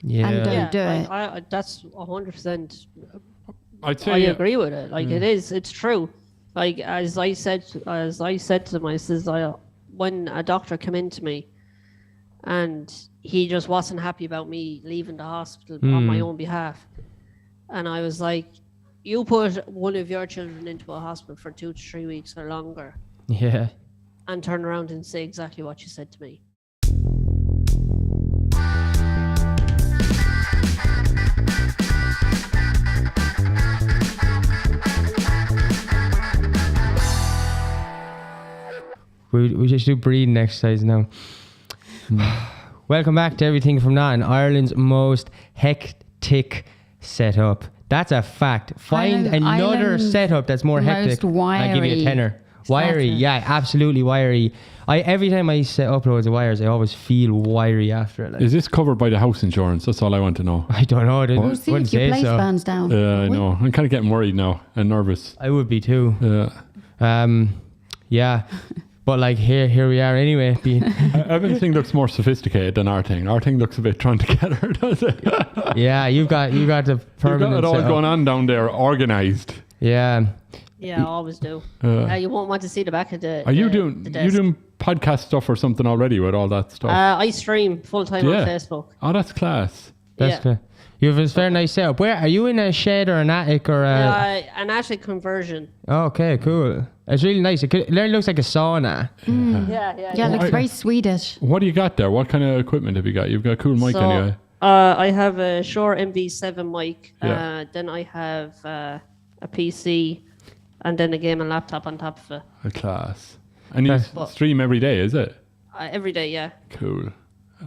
yourself and don't do it. That's 100%. I'd say I agree with it. Like it's true. Like as I said to them, I says, when a doctor came in to me, and he just wasn't happy about me leaving the hospital on my own behalf, and I was like, you put one of your children into a hospital for 2 to 3 weeks or longer, and turn around and say exactly what you said to me. We just do breathing exercise now. Welcome back to Everything from Nothing, Ireland's most hectic setup. That's a fact. Find another setup that's more hectic. I'll give you a tenner. Wiry, yeah, absolutely wiry. Every time I set up loads of wires, I always feel wiry after it. Like. Is this covered by the house insurance? That's all I want to know. I don't know. We'll see if your place burns down. Yeah, I know. I'm kind of getting worried now and nervous. I would be too. Yeah. Yeah. But like here we are anyway. Everything looks more sophisticated than our thing. Our thing looks a bit thrown together, does it? Yeah, you've got the permanent. You've got it all going on down there, organised. Yeah. Yeah, I always do. You won't want to see the back of the. Are you doing podcast stuff or something already with all that stuff? I stream full time on Facebook. Oh, that's class. Cool. You have a very nice setup. Where are you, in a shed or an attic or an attic conversion? Okay, cool. It's really nice. It looks like a sauna. Yeah, it looks very Swedish. What do you got there? What kind of equipment have you got? You've got a cool mic anyway. I have a Shure MV7 mic. Then I have a PC, and then a gaming laptop on top of it. A class. And you stream every day, is it? Every day, yeah. Cool.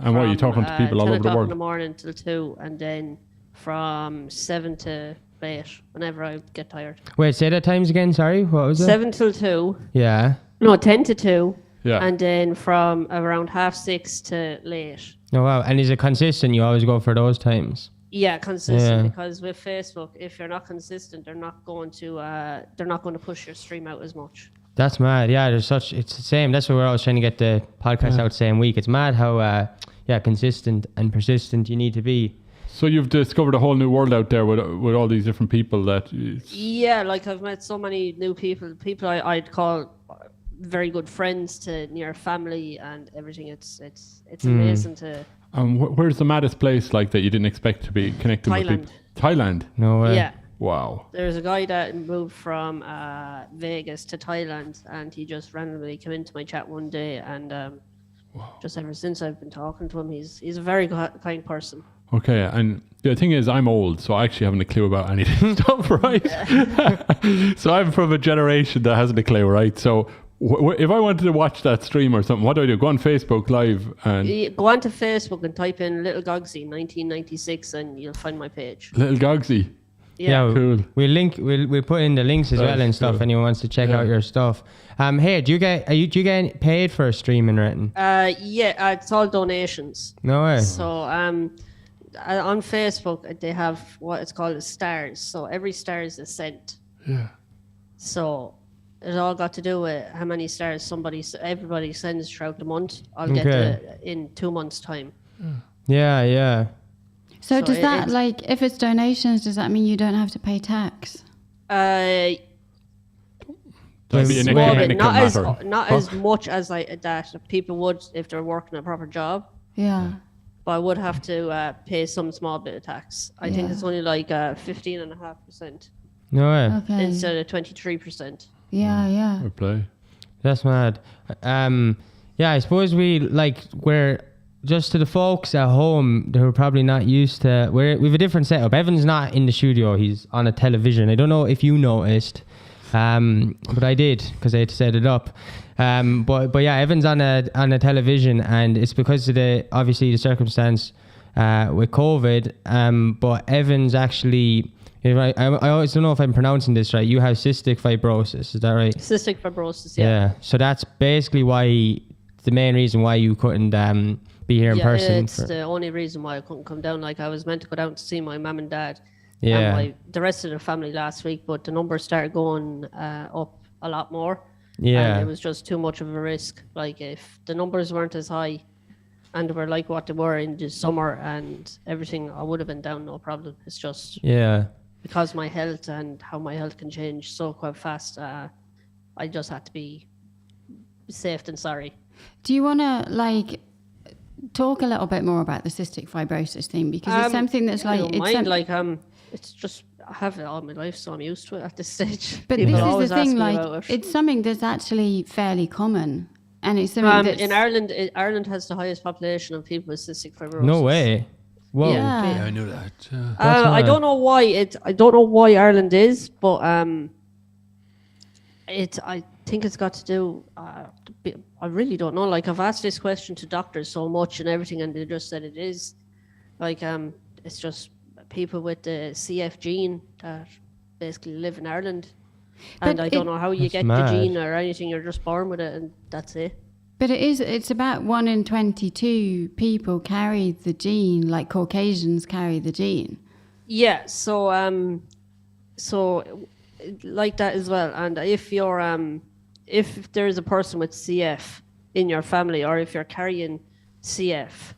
And what are you talking to people all over the 10 o'clock world? in the morning till 2, and then from 7 to 8, whenever I get tired. Wait, say that times again, sorry. What was it? 7 till 2. Yeah. No, 10 to 2. Yeah. And then from around 6:30 to late. Oh, wow. And is it consistent? You always go for those times? Yeah, consistent. Because with Facebook, if you're not consistent, they're not going to push your stream out as much. That's mad. Yeah, it's the same. That's what we're always trying to get the podcast out the same week. It's mad how consistent and persistent you need to be. So you've discovered a whole new world out there with all these different people that... Yeah, like I've met so many new people I'd call very good friends to near family and everything. It's amazing to... where's the maddest place like that you didn't expect to be connected with people? Thailand? No way. Yeah. Wow. There's a guy that moved from Vegas to Thailand, and he just randomly came into my chat one day, and just ever since I've been talking to him, he's a very kind person. Okay, and the thing is, I'm old, so I actually haven't a clue about any of this stuff, right? So I'm from a generation that hasn't a clue, right? So if I wanted to watch that stream or something, what do I do? Go on Facebook Live and... Go onto Facebook and type in Little Gogsy 1996 and you'll find my page. Little Gogsy. Yeah, cool. We'll put in the links as well and stuff. Cool. If anyone wants to check out your stuff. Hey, do you get paid for streaming or anything? It's all donations. No way. So on Facebook they have what it's called as stars. So every star is a cent. Yeah. So it all got to do with how many stars everybody sends throughout the month. I'll get in 2 months' time. Yeah. So does that, if it's donations, does that mean you don't have to pay tax? That'd be an economic matter. Not as much as that people would if they're working a proper job. Yeah. But I would have to pay some small bit of tax. I think it's only 15.5%. No way. Okay. Instead of 23%. Yeah. Fair play. That's mad. I suppose we're just to the folks at home who are probably not used to. We have a different setup. Evan's not in the studio. He's on a television. I don't know if you noticed, but I did because I had to set it up. But yeah, Evan's on a television, and it's because of the circumstance with COVID. But Evan's actually. I always don't know if I'm pronouncing this right. You have cystic fibrosis, is that right? Cystic fibrosis, yeah. So that's basically the main reason why you couldn't be here in person. It's the only reason why I couldn't come down. I was meant to go down to see my mum and dad and the rest of the family last week, but the numbers started going up a lot more. Yeah. And it was just too much of a risk. If the numbers weren't as high and were like what they were in the summer and everything, I would have been down no problem. It's just because my health and how my health can change so quite fast. I just had to be safe than sorry. Do you want to like talk a little bit more about the cystic fibrosis thing, because it's something that's like it's just I have it all my life, so I'm used to it at this stage. But People this always is the ask thing, me like about it. it's something that's actually fairly common, and it's something that's in Ireland. Ireland has the highest population of people with cystic fibrosis. No way. Whoa. Yeah. I knew that. I don't know why I don't know why Ireland is, but I think it's got to do. I really don't know. Like I've asked this question to doctors so much and everything, and they just said it is. Like it's just people with the CF gene that basically live in Ireland, and I don't know how you get the gene or anything. You're just born with it, and that's it. But it's about 1 in 22 people carry the gene, like Caucasians carry the gene. Yeah, so like that as well. And if you're if there is a person with CF in your family, or if you're carrying CF,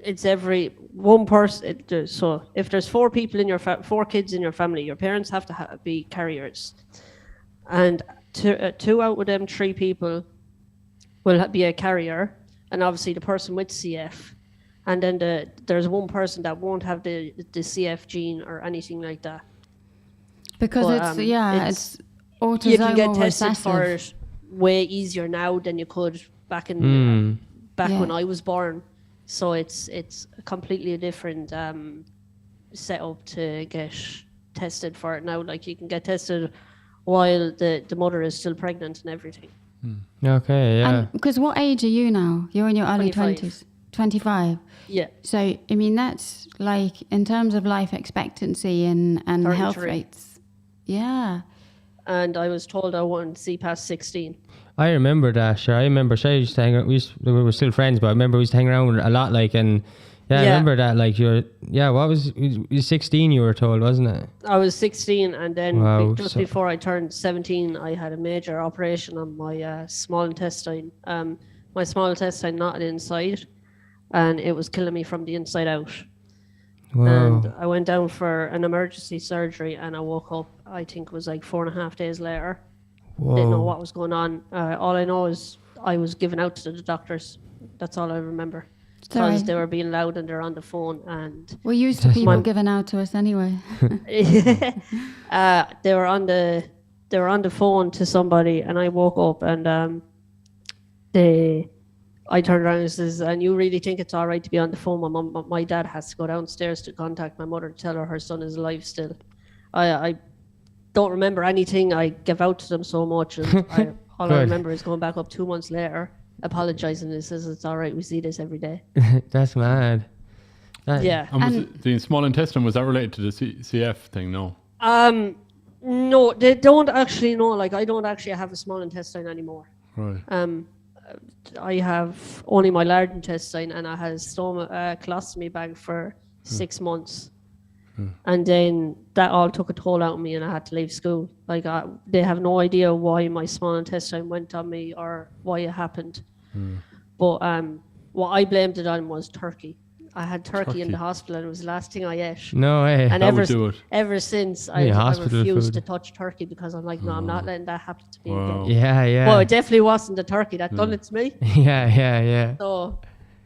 it's every one person. So if there's 4 people in your 4 kids in your family, your parents have to be carriers, and 2 out of them 3 people will be a carrier, and obviously the person with CF, and then there's one person that won't have the CF gene or anything like that. Because it's autosomal you can get tested recessive. for it way easier now than you could back in when I was born. So it's a completely different setup to get tested for it now. Like you can get tested while the mother is still pregnant and everything. Okay, yeah. Because what age are you now? You're in your early 25. 20s. 25. Yeah. So, I mean, that's like in terms of life expectancy and health 33. rates. Yeah. And I was told I wouldn't see past 16. I remember that, sure. I remember Shay used to hang out. We were still friends, but I remember we used to hang around a lot, like, and I remember that, like, what was, you were 16 you were told, wasn't it? I was 16, and then Wow, before I turned 17, I had a major operation on my small intestine. My small intestine knotted inside, and it was killing me from the inside out. Wow. And I went down for an emergency surgery, and I woke up, I think it was like 4.5 days later. Whoa. Didn't know what was going on. All I know is I was given out to the doctors. That's all I remember. Because they were being loud and they're on the phone, and We're used to people giving out to us anyway. they were on the phone to somebody, and I woke up, and I turned around and says, "And you really think it's all right to be on the phone? My dad has to go downstairs to contact my mother to tell her son is alive still." I don't remember anything. I give out to them so much, and all I remember is going back up 2 months later, apologizing, and says it's all right. We see this every day. That's mad. Yeah. And the small intestine, was that related to the CF thing? No. No, they don't actually know. Like, I don't actually have a small intestine anymore. Right. I have only my large intestine, and I had a colostomy bag for 6 months. And then that all took a toll out of me, and I had to leave school. Like, they have no idea why my small intestine went on me or why it happened. But what I blamed it on was turkey. I had turkey in the hospital, and it was the last thing I ate. No way. And that ever since, I refused to touch turkey, because I'm like, no, I'm not letting that happen to me again. Yeah. Well, it definitely wasn't the turkey that done it to me. Yeah. So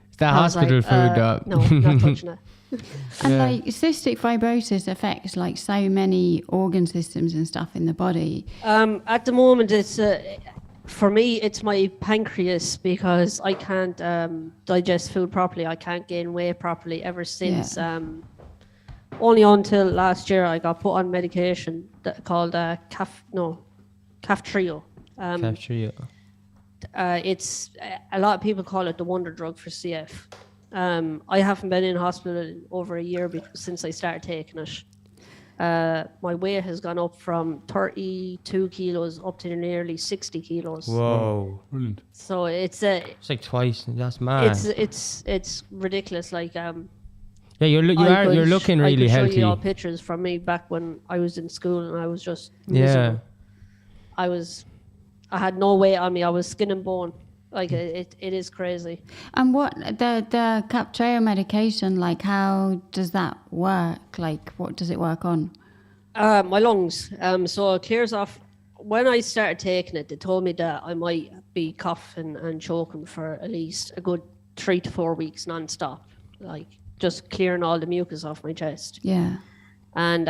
it's that hospital food, though. No, not touching it. And like cystic fibrosis affects like so many organ systems and stuff in the body. At the moment, it's for me, it's my pancreas, because I can't digest food properly. I can't gain weight properly ever since. Only until last year, I got put on medication called Kaftrio. Kaftrio. It's a lot of people call it the wonder drug for CF. I haven't been in hospital in over a year since I started taking it. My weight has gone up from 32 kilos up to nearly 60 kilos. Whoa. Brilliant. So it's like twice. That's mad. it's ridiculous. Like yeah, you're looking really I could healthy. show you all pictures from me back when I was in school, and I was just miserable. I had no weight on me. I was skin and bone. Like it is crazy. And what the Captreo medication, like, how does that work? Like, what does it work on? My lungs. So it clears off. When I started taking it, they told me that I might be coughing and choking for at least a good 3 to 4 weeks non-stop, like just clearing all the mucus off my chest. Yeah. And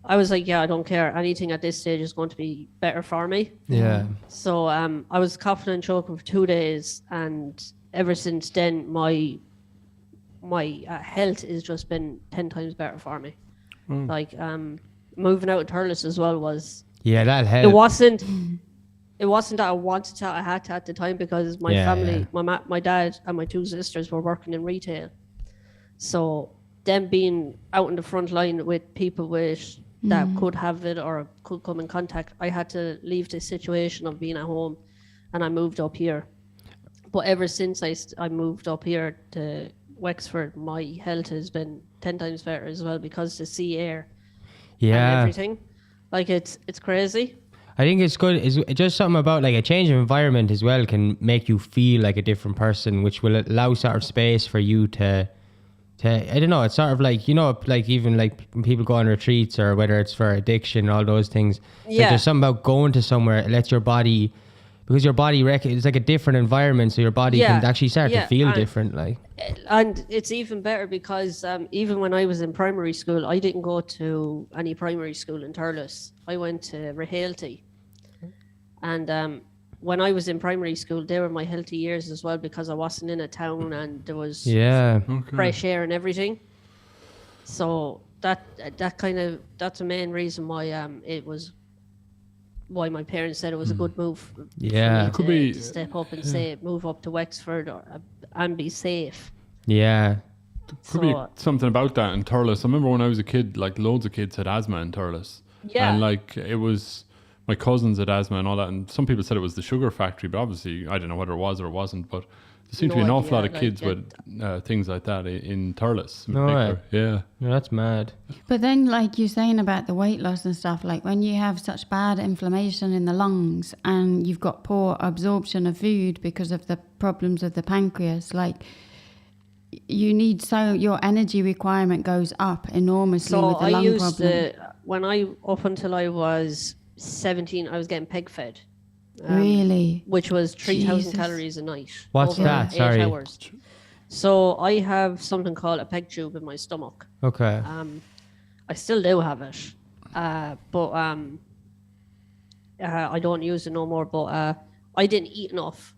I was like, yeah, I don't care. Anything at this stage is going to be better for me. Yeah. So I was coughing and choking for 2 days, and ever since then, my health has just been 10 times better for me. Like moving out of Thurles as well was. Yeah, that helped. It wasn't that I wanted to. I had to at the time because my family, my dad and my 2 sisters were working in retail. So them being out in the front line with people with that could have it or could come in contact, I had to leave the situation of being at home, and I moved up here. But ever since I moved up here to Wexford, my health has been 10 times better as well because the sea air and everything. Like it's crazy. I think it's good. It's just something about like a change of environment as well can make you feel like a different person, which will allow sort of space for you to I don't know. It's sort of like, you know, like even like when people go on retreats or whether it's for addiction, all those things. Yeah. Like there's something about going to somewhere. It lets your body, because your body it's like a different environment, so your body can actually start to feel different. Like, and it's even better because even when I was in primary school, I didn't go to any primary school in Thurles. I went to Rehalty, and when I was in primary school, they were my healthy years as well because I wasn't in a town and there was fresh air and everything. So that's the main reason why why my parents said it was a good move. Yeah, for me to step up and say move up to Wexford and be safe. Yeah. Could be something about that in Thurles. I remember when I was a kid, like loads of kids had asthma in Thurles. Yeah. And like it was, my cousins had asthma and all that. And some people said it was the sugar factory, but obviously I don't know whether it was or it wasn't. But there seemed to be an awful lot of kids with things like that in Thurles. Yeah. That's mad. But then, like you're saying about the weight loss and stuff, like when you have such bad inflammation in the lungs and you've got poor absorption of food because of the problems of the pancreas, like you need, so your energy requirement goes up enormously with the lung problem. Up until I was 17, I was getting peg fed. Really? Which was 3,000 calories a night. What's that? 8 Sorry. hours. So I have something called a peg tube in my stomach. Okay. I still do have it, but I don't use it no more. But I didn't eat enough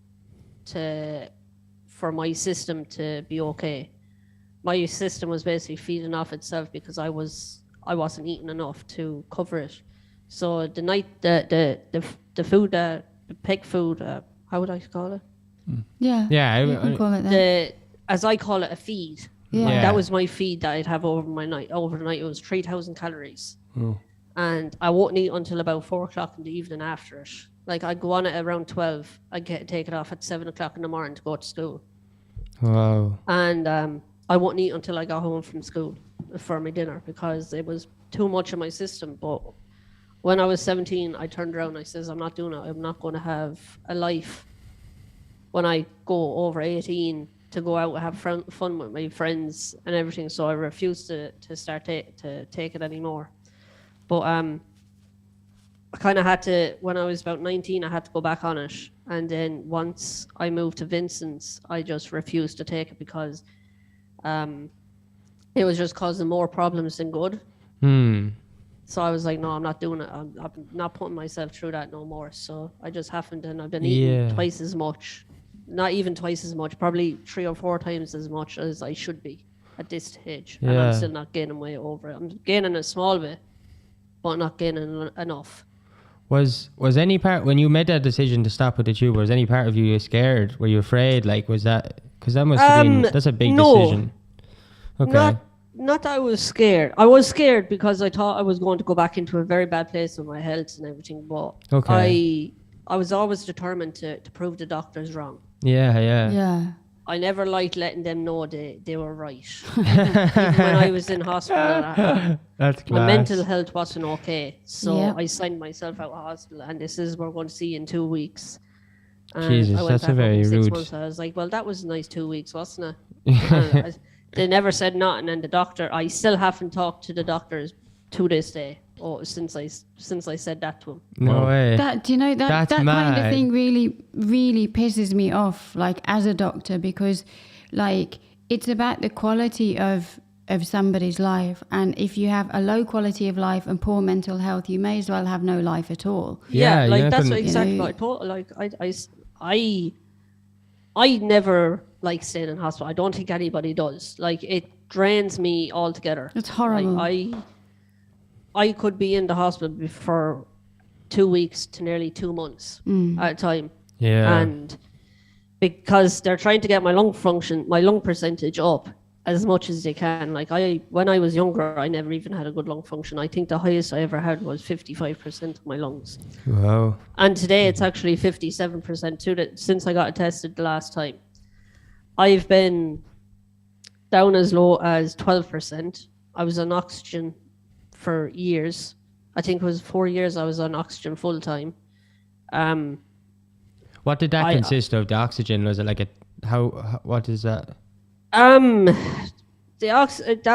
for my system to be okay. My system was basically feeding off itself because I wasn't eating enough to cover it. So the night the food, the pig food, how would I call it? Yeah. Yeah. You can call it that. As I call it, a feed. Yeah. That was my feed that I'd have overnight. It was 3,000 calories. Oh. And I won't eat until about 4 o'clock in the evening after it. Like I'd go on it around 12. I'd take it off at 7 o'clock in the morning to go to school. Wow. And I wouldn't eat until I got home from school for my dinner because it was too much in my system. But when I was 17, I turned around and I says, I'm not doing it. I'm not going to have a life when I go over 18 to go out and have fun with my friends and everything. So I refused to start to take it anymore. But I kind of had to, when I was about 19, I had to go back on it. And then once I moved to Vincent's, I just refused to take it because it was just causing more problems than good. So I was like, no, I'm not doing it. I'm not putting myself through that no more. So I just haven't, and I've been eating twice as much. Not even twice as much, probably 3 or 4 times as much as I should be at this stage. And I'm still not gaining weight over it. I'm gaining a small bit, but not gaining enough. Was any part, when you made that decision to stop with the tube, was any part of you scared? Were you afraid? Like, was that, because that must have been, that's a big decision. Okay. Not that I was scared. I was scared because I thought I was going to go back into a very bad place with my health and everything. But I was always determined to prove the doctors wrong. Yeah. I never liked letting them know they were right. Even when I was in hospital, That's class. my mental health wasn't okay. So I signed myself out of hospital and they says, we're going to see you in 2 weeks. And Jesus, I went that's back a very home 6 rude. months. I was like, well, that was a nice 2 weeks, wasn't it? And they never said nothing. And the doctor, I still haven't talked to the doctors to this day. Or since I said that to him. No Wow. way. That, do you know, that That's kind of mad. thing really, really pisses me off, like as a doctor, because like it's about the quality of somebody's life. And if you have a low quality of life and poor mental health, you may as well have no life at all. Yeah, like yeah, that's but- exactly You know- what I thought. Like I never like staying in hospital. I don't think anybody does. Like it drains me altogether. It's horrible. Like, I could be in the hospital for 2 weeks to nearly 2 months at a time. Yeah. And because they're trying to get my lung percentage up as much as they can. Like when I was younger, I never even had a good lung function. I think the highest I ever had was 55% of my lungs. Wow. And today it's actually 57% too, since I got tested the last time. I've been down as low as 12%. I was on oxygen for years. I think it was 4 years I was on oxygen full time. What did that consist of? The oxygen, was it like what is that? That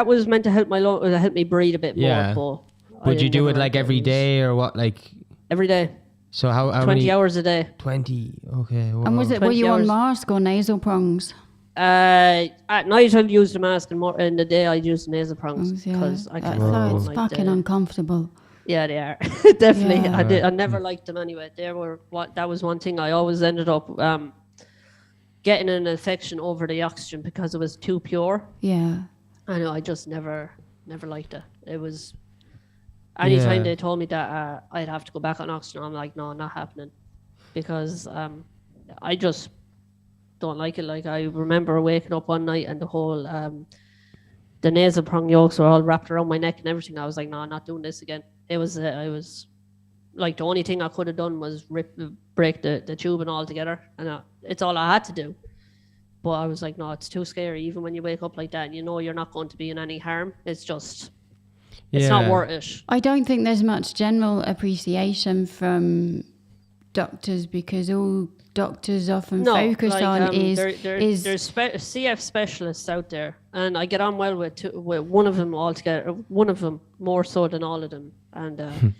was meant to help help me breathe a bit Yeah. more. But Would you do it never- like every day or what? Like, Every day, so how 20 many? hours a day. 20. Okay. Wow. And were 20 you on hours. mask or nasal prongs? At night I'd use the mask, and more in the day I'd use the nasal prongs Yeah. because I That's can't. so it's like fucking uncomfortable. Yeah, they are definitely. Yeah. I never liked them anyway. That was one thing I always ended up getting an infection over the oxygen because it was too pure. Yeah. I know. I just never liked it. It was anytime Yeah. they told me that I'd have to go back on oxygen, I'm like, no, not happening, because I just don't like it. Like I remember waking up one night and the whole the nasal prong yolks were all wrapped around my neck and everything. I was like, no, I'm not doing this again. I was like, the only thing I could have done was break the tubing altogether, and it's all I had to do. But I was like, no, it's too scary. Even when you wake up like that and you know you're not going to be in any harm, it's not Yeah. worth it. I don't think there's much general appreciation from doctors, because all doctors often focus on is there's CF specialists out there, and I get on well with one of them altogether. One of them more so than all of them, and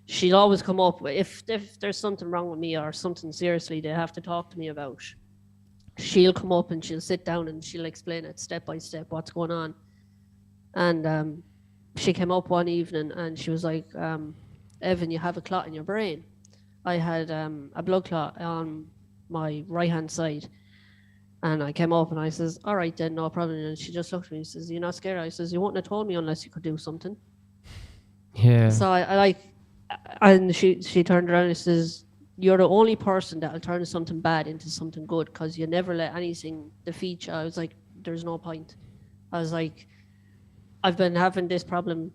she'll always come up with, if there's something wrong with me or something seriously they have to talk to me about. She'll come up and she'll sit down and she'll explain it step by step what's going on. And she came up one evening and she was like, Evan, you have a clot in your brain. I had a blood clot on my right hand side, and I came up and I says, all right then, no problem. And she just looked at me and says, you're not scared? I says, you wouldn't have told me unless you could do something. Yeah. So I like, and she turned around and says, you're the only person that'll turn something bad into something good, because you never let anything defeat you. I was like, there's no point. I was like, I've been having this problem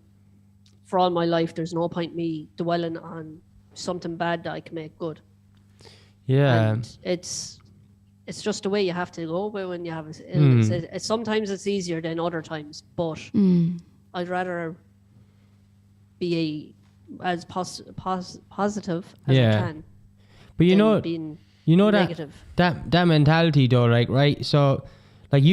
for all my life. There's no point me dwelling on something bad that I can make good. Yeah. And it's just the way you have to go with when you have an illness. Sometimes it's easier than other times, but I'd rather be as positive as I can. But you than know, being that negative. that mentality though, like, right? So, like,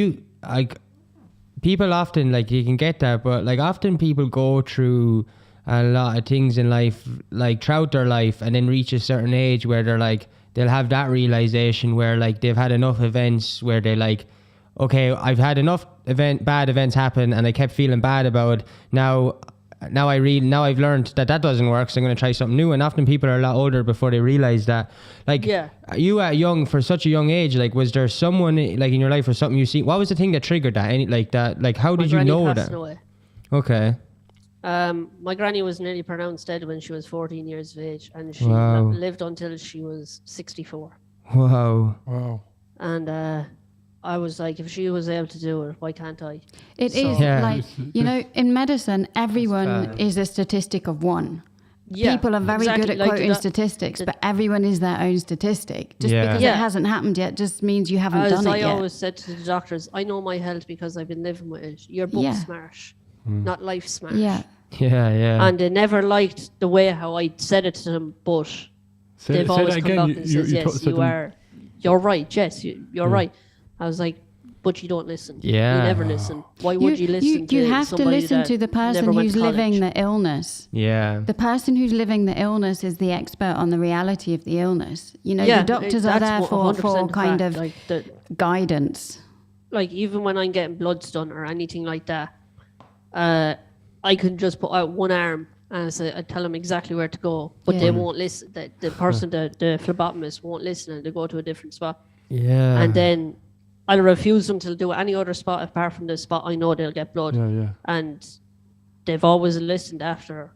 people often, like, you can get that, but like often people go through a lot of things in life, like throughout their life, and then reach a certain age where they're like, they'll have that realization where like they've had enough events where they're like, okay, I've had enough bad events happen and I kept feeling bad about it. Now I've learned that doesn't work, so I'm going to try something new. And often people are a lot older before they realize that. Like, you at for such a young age, like, was there someone like in your life or something you see? What was the thing that triggered that? Like, how did you know that? Away. Okay. My granny was nearly pronounced dead when she was 14 years of age, and she Wow. lived until she was 64. Wow. Wow. And I was like, if she was able to do it, why can't I? It is Yeah. like, you know, in medicine, everyone bad. is a statistic of one. Yeah, People are very exactly, good at like quoting that- statistics, but everyone is their own statistic. Just Yeah. because Yeah. it hasn't happened yet just means you haven't As done I it yet. always said to the doctors, I know my health because I've been living with it. You're book Yeah. smart, not life smart. Yeah. Yeah. And they never liked the way how I said it to them, but they've always come back and says, yes, you are. you're right, Jess, you're right. I was like, but you don't listen. Yeah. You never listen. Why would you listen to You have to somebody listen that to the person never went who's to living college? the illness. Yeah. The person who's living the illness is the expert on the reality of the illness. You know, Yeah, the doctors are there that's for 100% kind fact. of Like, guidance. like even when I'm getting bloods done or anything like that, I can just put out one arm and I tell them exactly where to go, but they won't listen. The person, the phlebotomist, won't listen, and they go to a different spot. Yeah. And then I'll refuse them to do any other spot apart from the spot I know they'll get blood. Yeah. And they've always listened after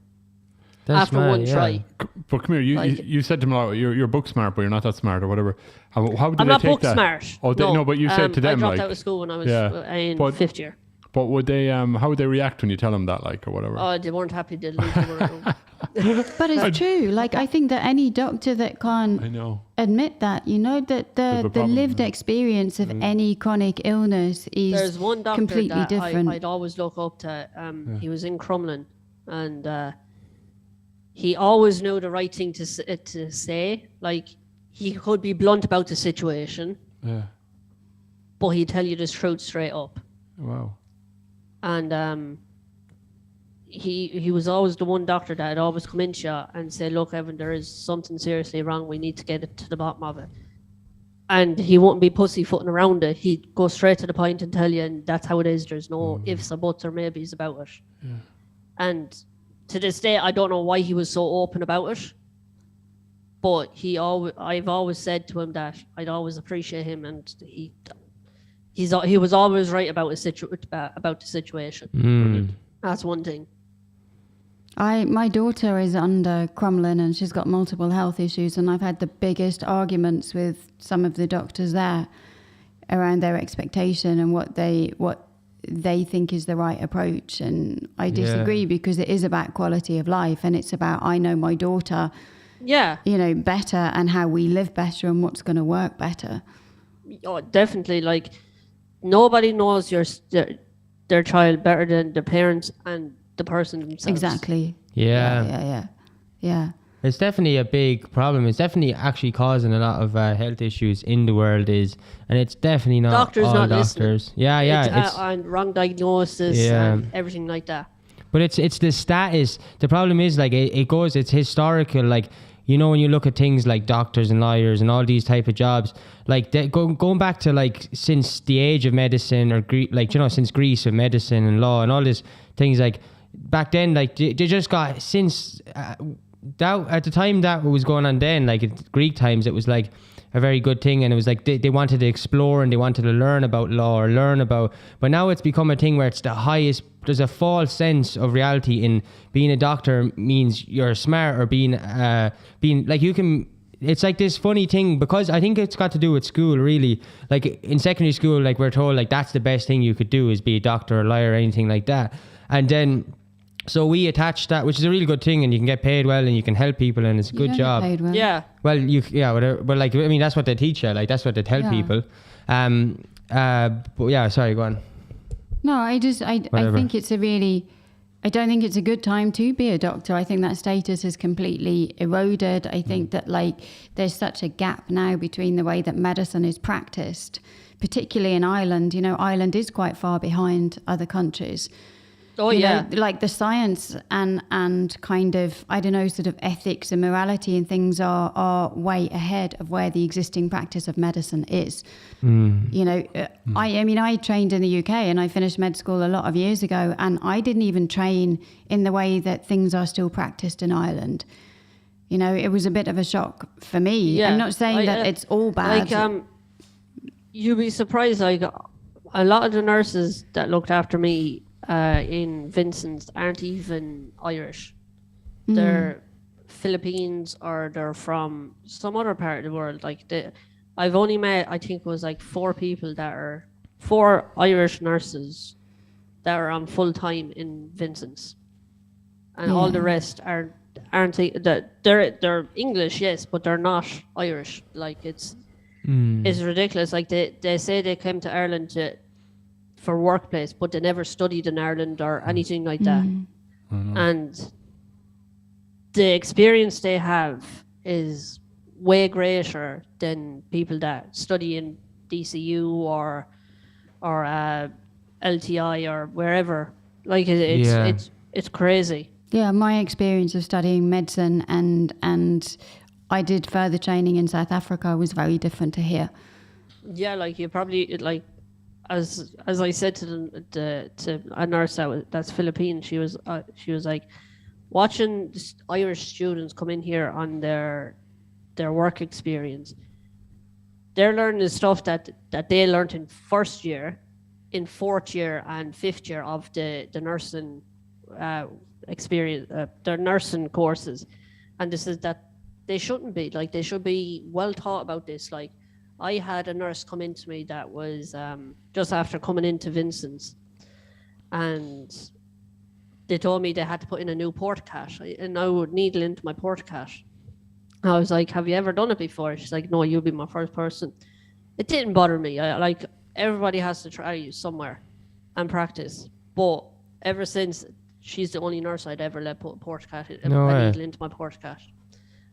That's mad, one yeah. try. But come here, you said to them, oh, you're book smart, but you're not that smart or whatever. How did I'm they not take book that? smart. Oh, no, but you said to them, I dropped like, out of school when I was yeah, in but- 5th year. but would they, how would they react when you tell them that, like, or whatever? Oh, they weren't happy. They leave the room. But it's true. Like, I think that any doctor that can't I know. admit that, you know, that There's a the problem, lived yeah. experience of any chronic illness is There's one doctor completely that different. I'd always look up to. He was in Crumlin, and he always knew the right thing to say. Like, he could be blunt about the situation, Yeah. but he'd tell you the truth straight up. Wow. And he was always the one doctor that had always come in to you and say, look, Evan, there is something seriously wrong. We need to get it to the bottom of it. And he wouldn't be pussyfooting around it. He'd go straight to the point and tell you, and that's how it is. There's no ifs or buts or maybes about it. Yeah. And to this day, I don't know why he was so open about it. But I've always said to him that I'd always appreciate him, and he was always right about about the situation. That's one thing. My daughter is under Crumlin and she's got multiple health issues, and I've had the biggest arguments with some of the doctors there around their expectation and what they think is the right approach. And I disagree because it is about quality of life, and it's about, I know my daughter, you know, better, and how we live better and what's going to work better. Oh, definitely. Like, nobody knows their child better than the parents and the person themselves. Exactly. Yeah. Yeah. It's definitely a big problem. It's definitely actually causing a lot of health issues in the world, and it's definitely not Doctors all not doctors. listening. Yeah, and wrong diagnosis and everything like that. But it's the status. The problem is, like, it's historical. Like, you know, when you look at things like doctors and lawyers and all these type of jobs, like going back to, like, since the age of medicine, or like, you know, since Greece of medicine and law and all these things, like back then, like they just got, since that at the time that was going on then, like in Greek times, it was like a very good thing, and it was like they wanted to explore and they wanted to learn about law or but now it's become a thing where it's the highest. There's a false sense of reality in being a doctor means you're smart, or being like, you can. It's like this funny thing, because I think it's got to do with school, really. Like in secondary school, like we're told, like that's the best thing you could do is be a doctor or a lawyer or anything like that. And then, so we attach that, which is a really good thing, and you can get paid well and you can help people, and it's a good job. Paid well. Yeah. Well, whatever. But like, I mean, that's what they teach you. Like, that's what they tell people. But yeah, sorry, go on. No, I think it's I don't think it's a good time to be a doctor. I think that status has completely eroded. I think that, like, there's such a gap now between the way that medicine is practiced, particularly in Ireland. You know, Ireland is quite far behind other countries. Oh, you yeah. know, like the science and kind of, I don't know, sort of ethics and morality and things are way ahead of where the existing practice of medicine is. You know, I mean, I trained in the UK and I finished med school a lot of years ago, and I didn't even train in the way that things are still practiced in Ireland. You know, it was a bit of a shock for me. Yeah. I'm not saying that it's all bad. Like, you'd be surprised, like, a lot of the nurses that looked after me in Vincent's aren't even Irish. They're Philippines, or they're from some other part of the world. Like, I've only met, I think it was like 4 Irish nurses that are on full time in Vincent's, and all the rest aren't they're English, yes, but they're not Irish. Like, it's ridiculous. Like, they say they came to Ireland for workplace, but they never studied in Ireland or anything like that. And the experience they have is way greater than people that study in DCU or LTI or wherever. Like it's crazy. Yeah, my experience of studying medicine and I did further training in South Africa was very different to here. Yeah, like you probably like as I said to a nurse that's Philippine, she was like watching Irish students come in here on their work experience. They're learning the stuff that they learned in first year, in fourth year and fifth year of the nursing experience, their nursing courses, and this is that they shouldn't be like, they should be well taught about this. Like I had a nurse come into me that was just after coming into Vincent's, and they told me they had to put in a new port cache, and I would needle into my port cache. I was like, have you ever done it before? She's like, no, you'll be my first person. It didn't bother me. Like everybody has to try somewhere and practice, but ever since, she's the only nurse I'd ever let put a port cache, a needle into my port cache,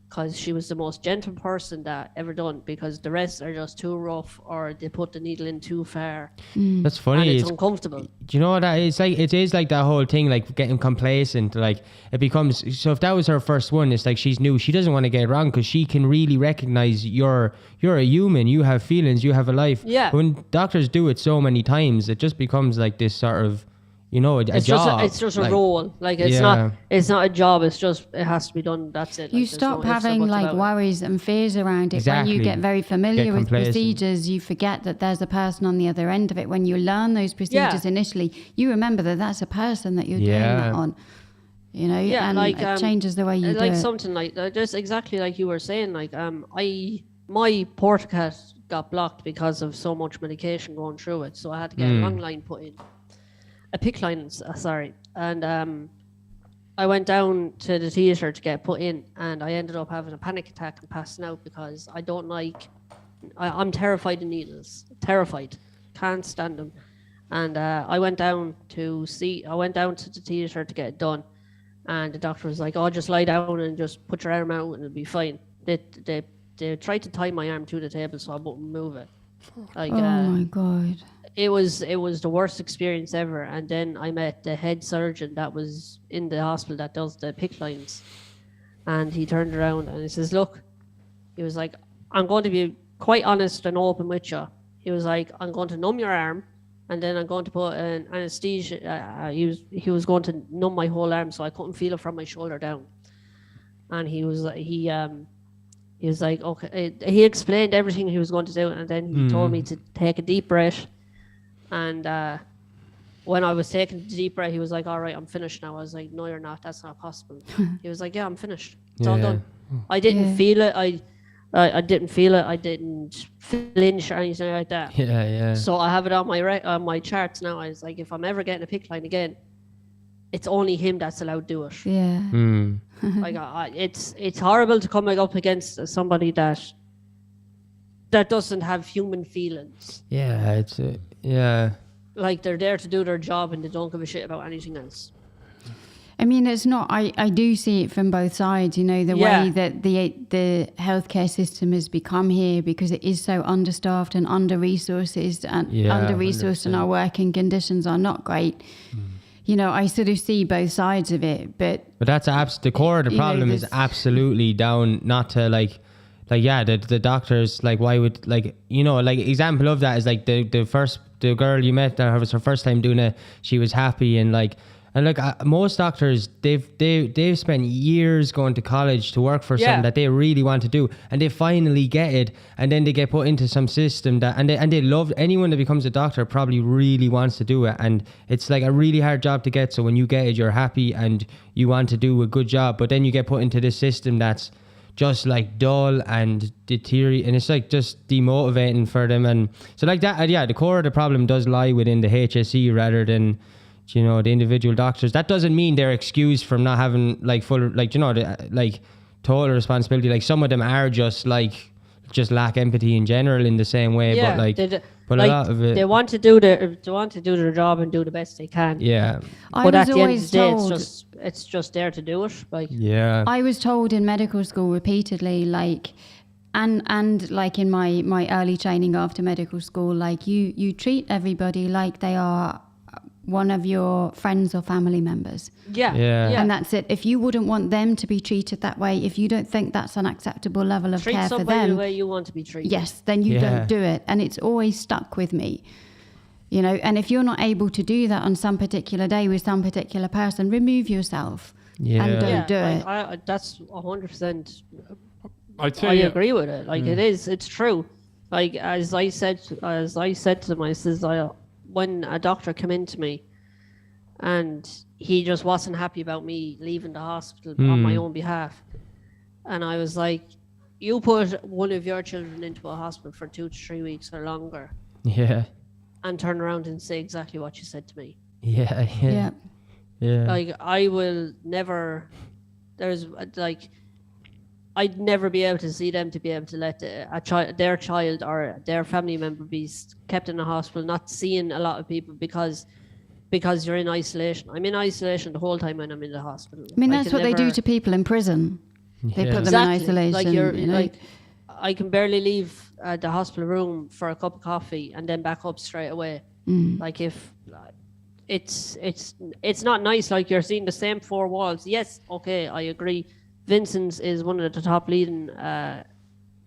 because she was the most gentle person that ever done, because the rest are just too rough or they put the needle in too far. That's funny. And it's uncomfortable. Do you know what that is? Like, it is like that whole thing, like getting complacent. Like it becomes, so if that was her first one, it's like she's new. She doesn't want to get it wrong because she can really recognize you're a human. You have feelings. You have a life. Yeah. When doctors do it so many times, it just becomes like this sort of, you know, a job. It's just a role. Like it's not a job. It's just, it has to be done. That's it. You like, stop having like worries and fears around it. When you get very familiar with procedures, you forget that there's a person on the other end of it. When you learn those procedures initially, you remember that that's a person that you're doing that on. You know, and like, it changes the way you do it. Like something like just exactly like you were saying. Like my portacat got blocked because of so much medication going through it, so I had to get a long line put in. A PICC line, sorry. And I went down to the theatre to get put in, and I ended up having a panic attack and passing out because I don't like, I'm terrified of needles. Terrified. Can't stand them. And I went down to the theatre to get it done. And the doctor was like, oh, just lie down and just put your arm out and it'll be fine. They tried to tie my arm to the table so I wouldn't move it. Like, oh my God. It was the worst experience ever. And then I met the head surgeon that was in the hospital that does the PICC lines. And he turned around and he says, look, he was like, I'm going to be quite honest and open with you. He was like, I'm going to numb your arm, and then I'm going to put an anesthesia. He was going to numb my whole arm so I couldn't feel it from my shoulder down. And he was like, okay. He explained everything he was going to do, and then he told me to take a deep breath. And when I was taking the deep breath, he was like, all right, I'm finished now. I was like, no, you're not. That's not possible. He was like, yeah, I'm finished. It's all done. I didn't feel it. I didn't feel it. I didn't flinch or anything like that. Yeah. So I have it on my charts now. I was like, if I'm ever getting a PICC line again, it's only him that's allowed to do it. Yeah. Like it's horrible to come up against somebody that doesn't have human feelings. Yeah, yeah. Like they're there to do their job and they don't give a shit about anything else. I mean, it's not. I do see it from both sides. You know, the way that the healthcare system has become here, because it is so understaffed and under-resourced, and our working conditions are not great. You know, I sort of see both sides of it, but that's the core of the problem is absolutely down not to the doctors, like, why would, like, you know, like, example of that is like the girl you met that was her first time doing it, she was happy, and most doctors, they've spent years going to college to work for something that they really want to do, and they finally get it, and then they get put into some system and they love. Anyone that becomes a doctor probably really wants to do it, and it's like a really hard job to get. So when you get it, you're happy and you want to do a good job, but then you get put into this system that's just like dull and deteriorate, and it's like just demotivating for them. And so like that, the core of the problem does lie within the HSE rather than, you know, the individual doctors. That doesn't mean they're excused from not having like full, like, you know, like total responsibility. Like some of them are just lack empathy in general in the same way. Yeah, but a lot of it, they want to do their job and do the best they can. Yeah. But at the end of the day, it's just there to do it. Like, I was told in medical school repeatedly, like, and like in my early training after medical school, like you treat everybody like they are one of your friends or family members. Yeah. And that's it. If you wouldn't want them to be treated that way, if you don't think that's an acceptable level of Treat care for somebody them, the way you want to be treated. yes, then you don't do it. And it's always stuck with me. You know, and if you're not able to do that on some particular day with some particular person, remove yourself and don't do it. That's 100%. I'd I say agree with it. Like it's true. Like as I said to them, I says, when a doctor came in to me, and he just wasn't happy about me leaving the hospital on my own behalf, and I was like, you put one of your children into a hospital for 2 to 3 weeks or longer, and turn around and say exactly what you said to me. Yeah. Like I will never. I'd never be able to see them to be able to let their child or their family member be kept in a hospital, not seeing a lot of people because you're in isolation. I'm in isolation the whole time when I'm in the hospital. I mean, that's what they do to people in prison. They put them in isolation. Like you know? like I can barely leave the hospital room for a cup of coffee and then back up straight away. Like if it's not nice. Like you're seeing the same 4 walls. Yes, okay, I agree. Vincent's is one of the top leading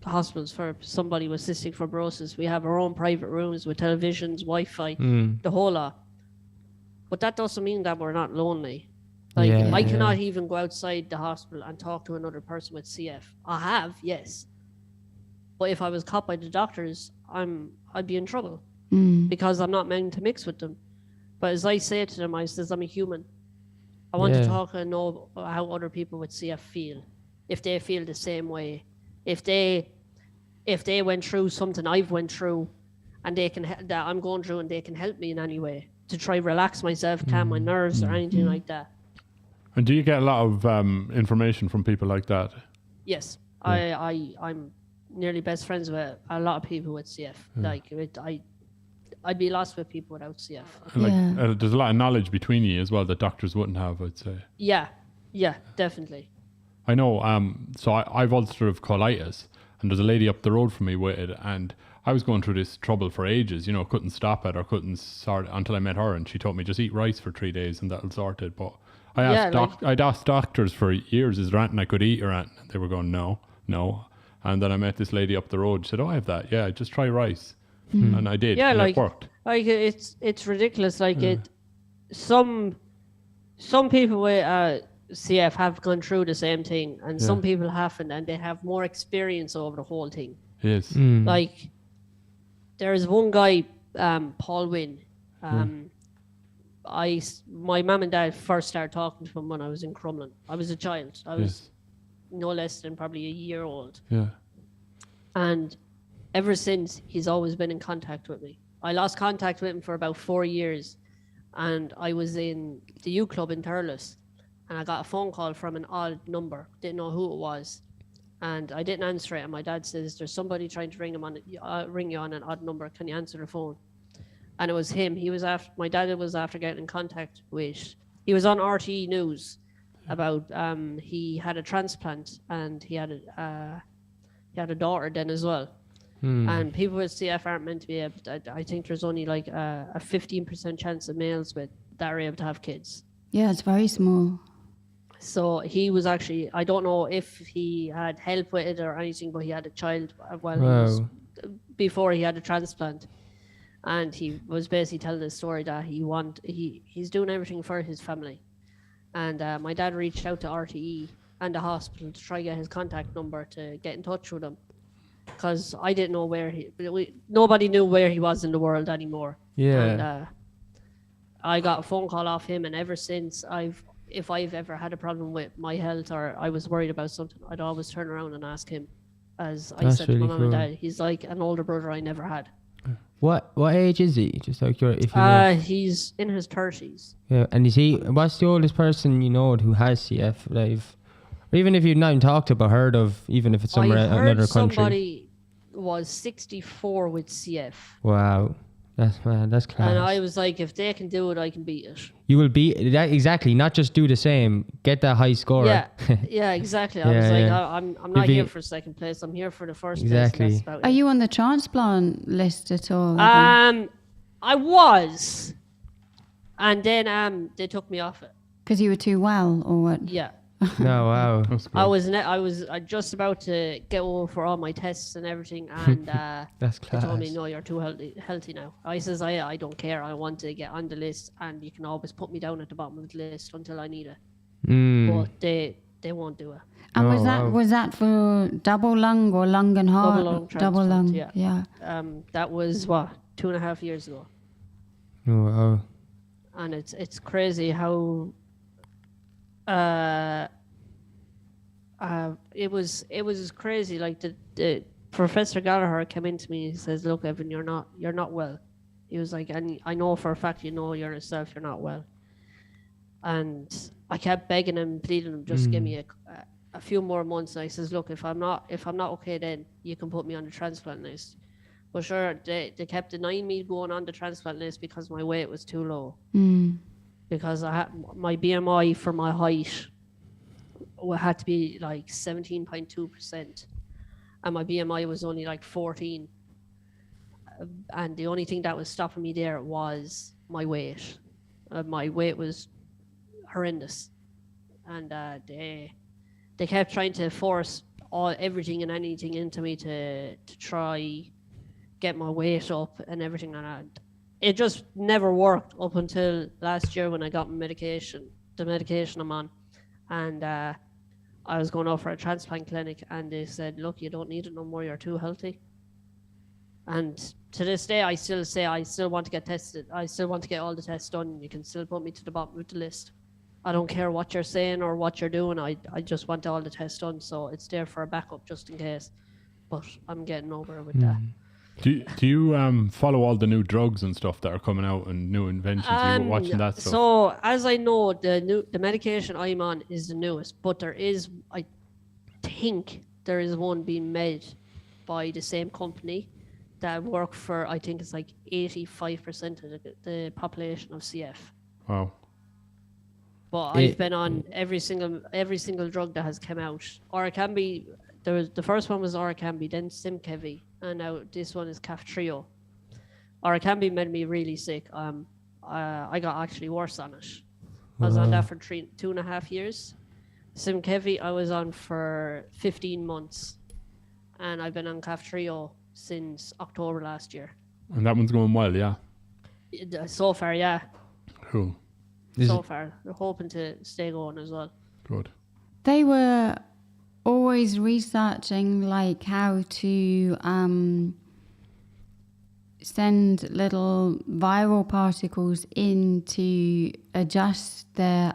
hospitals for somebody with cystic fibrosis. We have our own private rooms with televisions, Wi-Fi, the whole lot. But that doesn't mean that we're not lonely. Like I cannot even go outside the hospital and talk to another person with CF. I have, yes. But if I was caught by the doctors, I'd be in trouble because I'm not meant to mix with them. But as I say to them, I says I'm a human. I want to talk and know how other people with CF feel, if they feel the same way, if they went through something I've went through, and that I'm going through, and they can help me in any way to try relax myself, calm my nerves, or anything like that. And do you get a lot of information from people like that? Yes, I'm nearly best friends with a lot of people with CF. Like I'd be lost with people without CF. And like, there's a lot of knowledge between you as well that doctors wouldn't have, I'd say. Yeah, definitely. I know. So I've ulcerative colitis, and there's a lady up the road from me with it, and I was going through this trouble for ages. You know, couldn't stop it or couldn't sort it until I met her, and she told me just eat rice for 3 days and that'll sort it. But I'd asked doctors for years, is there anything I could eat or anything? They were going, no. And then I met this lady up the road. She said, I have that. Yeah, just try rice. And I did. Yeah, and like it worked. Like it's ridiculous. Like some people with CF have gone through the same thing, and some people haven't, and they have more experience over the whole thing. Yes. Like there's one guy, Paul Wynn. My mum and dad first started talking to him when I was in Crumlin. I was a child. I was no less than probably a year old. Yeah. And ever since, he's always been in contact with me. I lost contact with him for about 4 years, and I was in the U Club in Thurles, and I got a phone call from an odd number. Didn't know who it was, and I didn't answer it. And my dad says, "There's somebody trying to ring you on an odd number. Can you answer the phone?" And it was him. My dad was after getting in contact with. He was on RTE News about he had a transplant, and he had a daughter then as well. And people with CF aren't meant to be able to, I think there's only like a 15% chance of males that are able to have kids. Yeah, it's very small. So he was actually, I don't know if he had help with it or anything, but he had a child before he had a transplant. And he was basically telling the story that he's doing everything for his family. And my dad reached out to RTE and the hospital to try to get his contact number to get in touch with him. Because I didn't know nobody knew where he was in the world anymore. Yeah. And I got a phone call off him, and ever since if I've ever had a problem with my health or I was worried about something, I'd always turn around and ask him. As I said to my mum and dad, he's like an older brother I never had. What age is he? Just like he's in his 30s. Yeah, and what's the oldest person you know who has CF? Like, or even if you've not even talked about, heard of, even if it's somewhere another country. Somebody was 64 with CF. Wow, That's class. And I was like, if they can do it, I can beat it. You will be that exactly. Not just do the same. Get that high score. Yeah, exactly. I Yeah, was like, yeah. I'm not here for second place. I'm here for the first place. Exactly. And that's about Are it. you on the transplant list at all? I was, and then they took me off it. Because you were too well, or what? Yeah. No, wow. That's good. I was just about to get over for all my tests and everything, and That's they class. told me, no, you're too healthy now. I says, I don't care. I want to get on the list, and you can always put me down at the bottom of the list until I need it. But they won't do it. And Oh, wow. was that for double lung or lung and heart? Double lung Double lung. transplant, Yeah. That was what 2.5 years ago, Oh, wow. and it's crazy how it was crazy. Like the Professor Gallagher came into me and he says, look, Evan, you're not well. He was like, and I know for a fact you know yourself you're not well. And I kept begging him, pleading him, just give me a few more months. And I says, look, if I'm not okay, then you can put me on the transplant list. But sure, they kept denying me going on the transplant list because my weight was too low. Because I had my BMI for my height had to be like 17.2%, and my BMI was only like 14. And the only thing that was stopping me there was my weight. My weight was horrendous, and they kept trying to force everything and anything into me to try get my weight up and everything, and it just never worked up until last year when I got the medication I'm on, and I was going out for a transplant clinic, and they said, look, you don't need it no more, you're too healthy. And to this day, I still say I still want to get tested. I still want to get all the tests done. You can still put me to the bottom of the list. I don't care what you're saying or what you're doing. I just want all the tests done, so it's there for a backup just in case. But I'm getting over it with that. Do you follow all the new drugs and stuff that are coming out and new inventions? Are you watching that stuff? So as I know, the medication I'm on is the newest, but I think there is one being made by the same company that work for, I think it's like 85% of the population of CF. Wow. But I've been on every single drug that has come out. Orkambi, the first one was Orkambi, then Simkevi, and now this one is Kaftrio. Orkambi made me really sick. I got actually worse on it. I was on that for 2.5 years. Simkevi I was on for 15 months, and I've been on Kaftrio since October last year. And that one's going well, yeah. So far, yeah. Cool. So far, we're hoping to stay going as well. Good. They were always researching like how to send little viral particles in to adjust the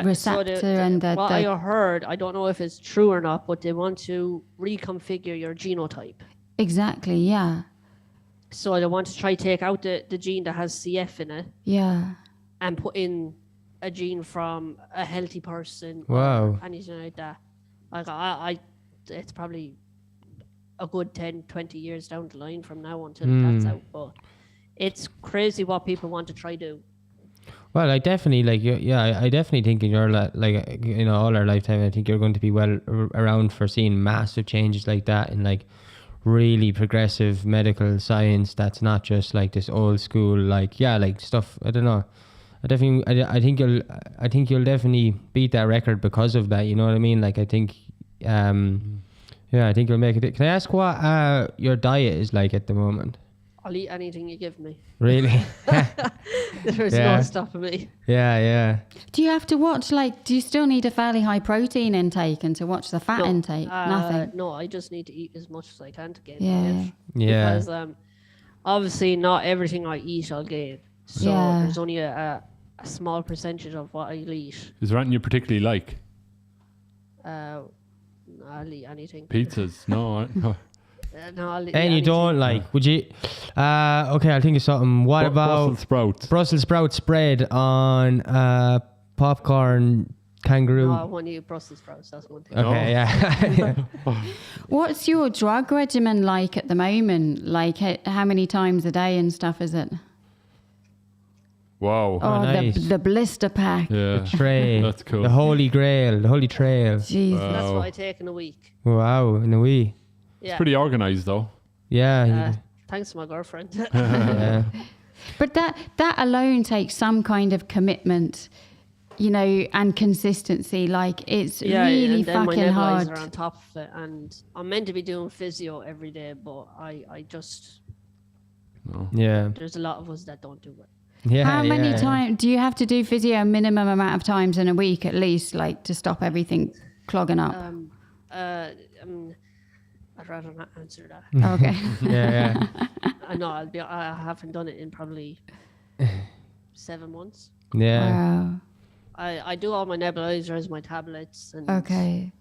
receptor and what I heard, I don't know if it's true or not, but they want to reconfigure your genotype. Exactly, yeah. So they want to try take out the gene that has CF in it. Yeah. And put in a gene from a healthy person. Wow. Or anything like that. Like it's probably a good 10, 20 years down the line from now until that's out. But it's crazy what people want to try do. Well, I definitely I definitely think in your all our lifetime, I think you're going to be well around for seeing massive changes like that in like really progressive medical science. That's not just like this old school like stuff. I don't know. I think you'll definitely beat that record because of that. You know what I mean? Like I think, I think you'll make it. Can I ask what your diet is like at the moment? I'll eat anything you give me. Really? There's no stopping me. Yeah. Do you have to watch, do you still need a fairly high protein intake and to watch the fat intake? Nothing? No, I just need to eat as much as I can to gain Yeah. Yeah. Because obviously not everything I eat I'll gain. So there's only a small percentage of what I'll eat. Is there anything you particularly like? I'll eat anything. Pizzas? No. No, I'll eat And you anything. don't like, would you? Okay, I'll think of something. What about Brussels sprouts? Brussels sprout spread on popcorn kangaroo. No, I want to eat Brussels sprouts. That's one thing. Okay, yeah. What's your drug regimen like at the moment? Like how many times a day and stuff is it? Wow. Oh, nice. the blister pack. Yeah. The tray. That's cool. The holy grail. The holy trail. Jesus. That's what I take in a week. Wow, in a wee. Yeah. Pretty organized though. Yeah. Thanks to my girlfriend. Yeah. But that alone takes some kind of commitment, you know, and consistency. Like it's really and then fucking my hard. nebulizer on top of it, and I'm meant to be doing physio every day, but I just Yeah. there's a lot of us that don't do it. Yeah. How many yeah. times do you have to do physio? Minimum amount of times in a week, at least, like to stop everything clogging up. I'd rather not answer that. Okay. Yeah. I know I haven't done it in probably 7 months. Yeah. Wow. I do all my nebulizers, my tablets, and Okay.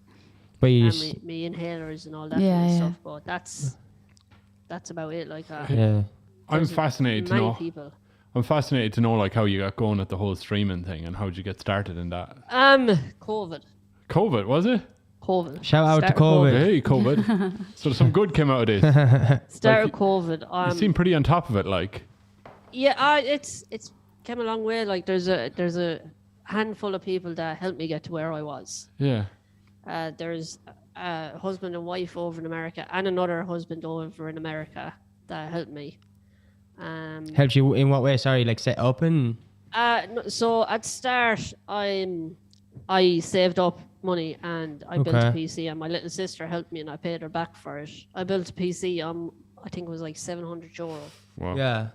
But you. and me inhalers and all that Yeah, kind of yeah. stuff. But that's about it. Like Yeah. I'm there's fascinated to many know. people. I'm fascinated to know like how you got going at the whole streaming thing and how did you get started in that? COVID. COVID, was it? COVID. Shout out to Started COVID. Hey, COVID. So some good came out of this. Started Like, COVID. You seem pretty on top of it, like. Yeah, it's came a long way. Like there's a handful of people that helped me get to where I was. Yeah. There's a husband and wife over in America and another husband over in America that helped me. Helped you in what way? Sorry, like set up and. So at start, I saved up money and I built a Okay. PC, and my little sister helped me and I paid her back for it. I built a PC I think it was like €700, Wow. Yeah.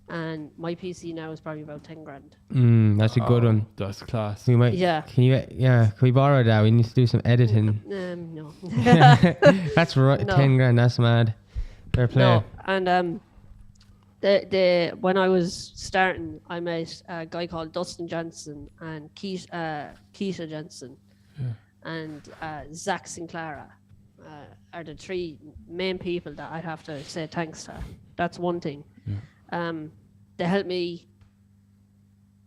and my PC now is probably about 10 grand. That's a good one. That's class. We might. Yeah. Can we borrow that? We need to do some editing. No. That's right. No. 10 grand. That's mad. Fair play. No, and when I was starting, I met a guy called Dustin Jensen and Keisha Jensen and Zach Sinclair are the three main people that I have to say thanks to. That's one thing. They helped me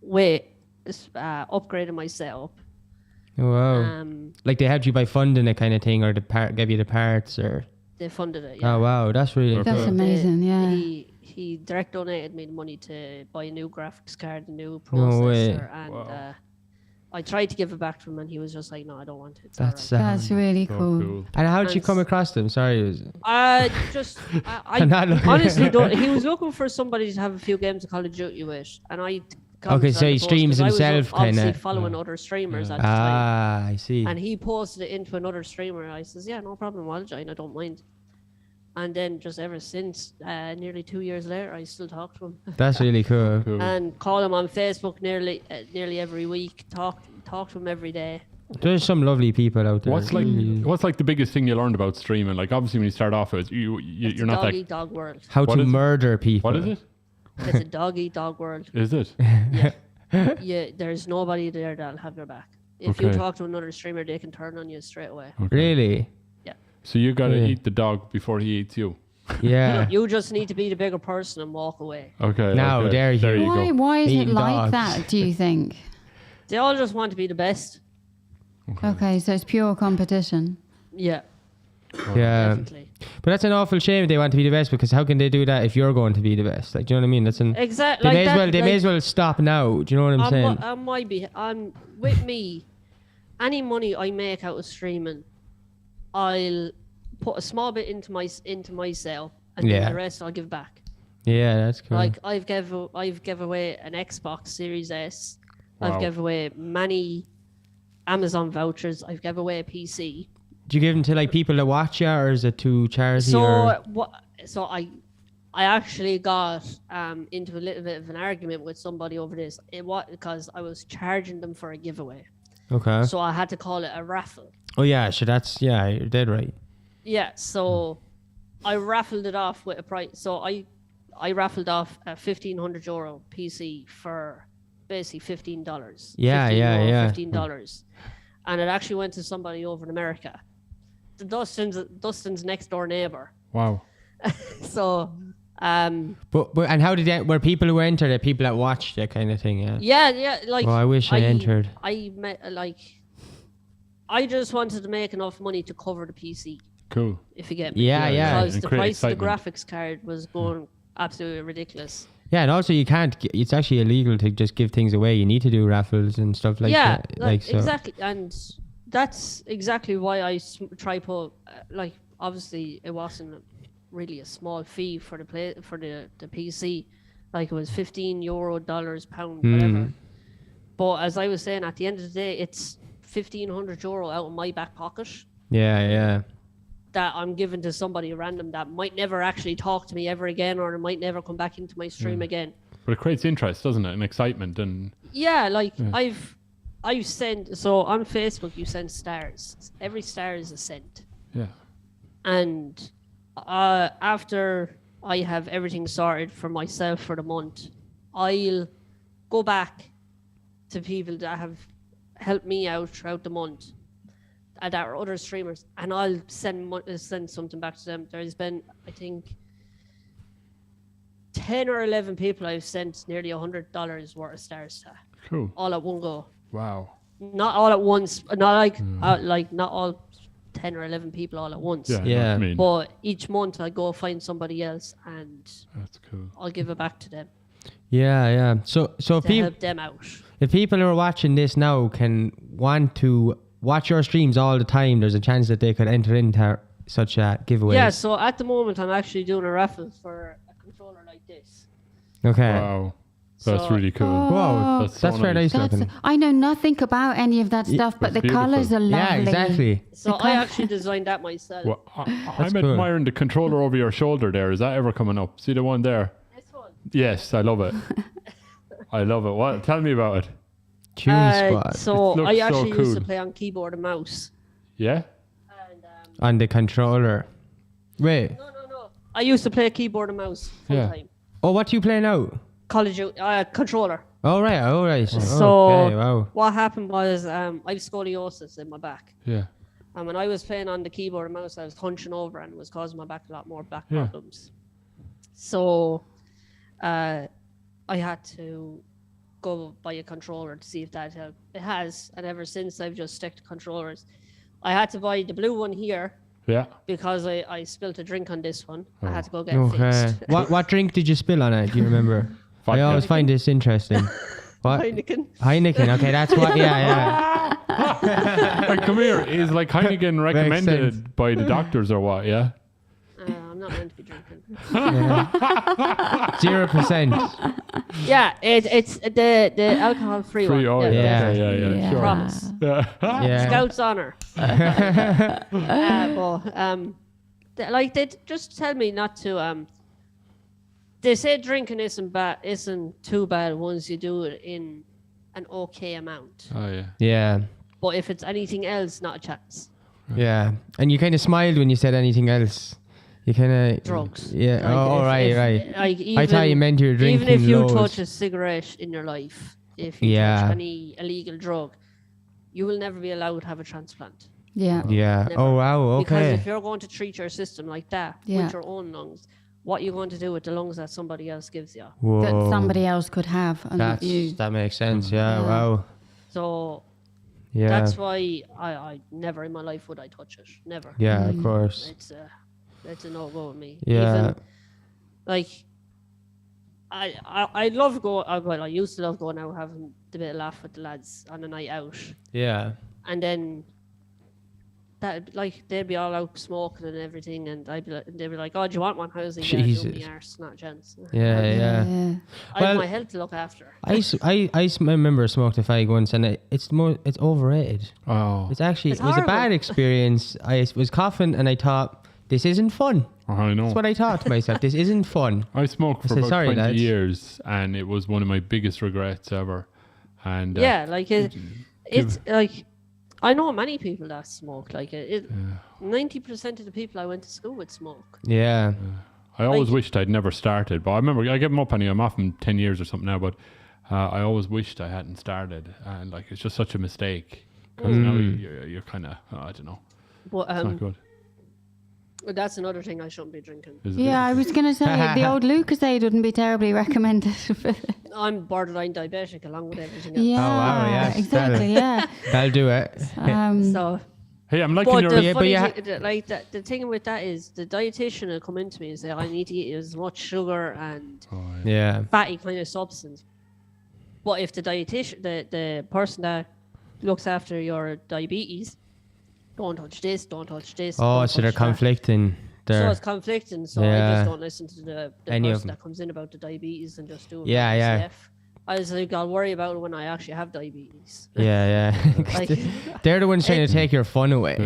with upgrading my setup. Oh, wow. Like they helped you by funding it kind of thing, or gave you the parts, or. They funded it. Yeah. Oh wow, that's really. That's amazing. Yeah. He direct donated me the money to buy a new graphics card, a new No way. processor, and I tried to give it back to him, and he was just like, "No, I don't want it." It's That's all right." That's really So cool. cool. And how did you And come across them? Sorry. I Not looking- honestly don't. He was looking for somebody to have a few games of Call of Duty with, and I. Okay, so he streams himself, Obviously kinda. following other streamers at the time, Ah, I see. and he posted it into another streamer. I says, "Yeah, no problem. I'll join. I don't mind." And then just ever since, nearly 2 years later, I still talk to him That's really cool. Cool. and call him on Facebook nearly every week. Talk to him every day. There's some lovely people out there. What's like the biggest thing you learned about streaming? Like obviously when you start off, you're It's not a dog that. eat dog world. How What to is it? murder people. What is it? It's a dog eat dog world. Is it? Yeah, there's nobody there that'll have your back. If you Okay. talk to another streamer, they can turn on you straight away. Really? So you gotta Yeah. eat the dog before he eats you. Yeah. You just need to be the bigger person and walk away. Okay. Now, okay. there you Why? go. Why is it Eating like dogs. that? Do you think? They all just want to be the best. Okay, so it's pure competition. Yeah, Yeah. definitely. But that's an awful shame if they want to be the best, because how can they do that if you're going to be the best? Like, do you know what I mean? That's an. Exactly. They may as well stop now. Do you know what I'm saying? With me, any money I make out of streaming, I'll put a small bit into myself, and Yeah. then the rest I'll give back. Yeah, that's cool. Like I've give away an Xbox Series S. Wow. I've give away many Amazon vouchers. I've give away a PC. Do you give them to like people that watch you, or is it to charity? So or? what? So I actually got into a little bit of an argument with somebody over this. It was because I was charging them for a giveaway. Okay. So I had to call it a raffle. Oh yeah, so you're dead right. Yeah, so I raffled it off with a price. So I raffled off a €1,500 PC for basically $15. Yeah, yeah. $15, and it actually went to somebody over in America, the Dustin's next door neighbor. Wow. So, But and how did that? Were people who entered it people that watched it kind of thing? Yeah. yeah, like. Oh, I wish I entered. I met I just wanted to make enough money to cover the PC, Cool. if you get me. Yeah, yeah. Because And the create price of the excitement. graphics card was going absolutely ridiculous. Yeah, and also you can't. It's actually illegal to just give things away. You need to do raffles and stuff like yeah, that. Like so. exactly. And that's exactly why I try put, like, obviously it wasn't really a small fee for the PC. Like, it was €15, dollars, pound, whatever. But as I was saying, at the end of the day, it's €1,500 out of my back pocket Yeah. that I'm giving to somebody random that might never actually talk to me ever again, or might never come back into my stream again. But it creates interest, doesn't it? And excitement. And Yeah, like I've sent, so on Facebook you send stars. Every star is a cent. yeah. And after I have everything sorted for myself for the month, I'll go back to people that have helped me out throughout the month, that are other streamers, and I'll send something back to them. There's been, I think, 10 or 11 people I've sent nearly $100 worth of stars to, Cool. all at one go. Wow. Not all at once, not like not all 10 or 11 people all at once. Yeah. I know what Yeah. you mean. But each month I go find somebody else and That's cool. I'll give it back to them Yeah. So if to people help them out. if people who are watching this now can want to watch your streams all the time, there's a chance that they could enter into such a giveaway. Yeah, so at the moment I'm actually doing a raffle for a controller like this. Okay. Wow. That's So- really cool. Wow. That's That's so very nice. nice That's, looking. I know nothing about any of that stuff, but that's the colours beautiful. are lovely. Yeah, exactly. So I actually designed that myself. Well, I'm cool. admiring the controller over your shoulder there. Is that ever coming up? See the one there? This one. Yes, I love it. I love it. What? Tell me about it. Tune Squad So It looks I so actually used to cool. play on keyboard and mouse. Yeah? And on the controller. Wait. no. I used to play keyboard and mouse full Yeah. time. Oh, what do you play now? Call of Duty controller. All right. So Okay, wow. what happened was I have scoliosis in my back. Yeah. And when I was playing on the keyboard and mouse, I was hunching over and it was causing my back a lot more back Yeah. problems. So I had to go buy a controller to see if that helped. It has, and ever since I've just stuck to controllers. I had to buy the blue one here Yeah. because I spilled a drink on this one. I had to go get it Okay. fixed. What drink did you spill on it? Do you remember? I Vodka. always find this interesting. What? Heineken. Heineken. Okay, that's what. Yeah. Like, come here. Is like Heineken sense. recommended by the doctors or what? Yeah. I'm not meant to be drinking. 0%. Yeah, it's the alcohol free one. Free oil. Yeah. Yeah. Sure. Promise. Yeah. Yeah. Scout's honor. Like they just tell me not to. They say drinking isn't too bad once you do it in an okay amount. Oh yeah. Yeah. But if it's anything else, not a chance. Yeah. And you kind of smiled when you said anything else. You kind of Drugs. Yeah. Like, Oh, right. Like I thought you meant you were drinking even if you loads. touch a cigarette in your life, if you Yeah. touch any illegal drug, you will never be allowed to have a transplant. Yeah. Yeah. Never. Oh wow. Because Okay. if you're going to treat your system like that Yeah. with your own lungs, what are you going to do with the lungs that somebody else gives you? Whoa. That somebody else could have and not you. That makes sense. Yeah. Yeah. Wow. So Yeah. that's why I never in my life would I touch it. Never. Yeah. Of course. It's a no-go with me. Yeah. Even, like, I love going, well, I used to love going out having a bit of laugh with the lads on a night out. Yeah. And then that, like, they'd be all out smoking and everything, and they'd be like, "Oh, do you want one?" I was like, "Yeah, do Jesus. me arse, not a chance." Yeah. Yeah. Yeah. I Well- have my health to look after. I remember smoked a fag once, and it's overrated. Oh. It's actually It's it was a bad horrible. experience. I was coughing, and I thought this isn't fun. I know. That's what I thought to myself. This isn't fun. I smoked for said, about "Sorry, 20 lads." years, and it was one of my biggest regrets ever. And Yeah, like it's like I know many people that smoke. Like 90% of the people I went to school with smoke. Yeah. I always like- wished I'd never started. But I remember I gave them up anyway. I'm off in 10 years or something now, but I always wished I hadn't started. And like it's just such a mistake because now you're kind of I don't know. But It's not good. But that's another thing I shouldn't be drinking. Is it? Yeah, I was going to say the old Lucasade wouldn't be terribly recommended. I'm borderline diabetic along with everything else. Yeah, wow, yes, exactly. Yeah. That'll do it. So, Hey, I'm liking but your. the Yeah, but funny you thing, the thing with that is the dietitian will come into me and say I need to eat as much sugar and Yeah. fatty kind of substance. But if the dietitian, the person that looks after your diabetes, don't touch this, don't touch this. Oh, don't so they're touch that. conflicting. So They're, it's conflicting. So I Yeah. just don't listen to the Any of person them. that comes in about the diabetes and just do it. Yeah, with yeah. ICF. I was like, I'll worry about it when I actually have diabetes. yeah. Like, They're the ones trying to take your fun away.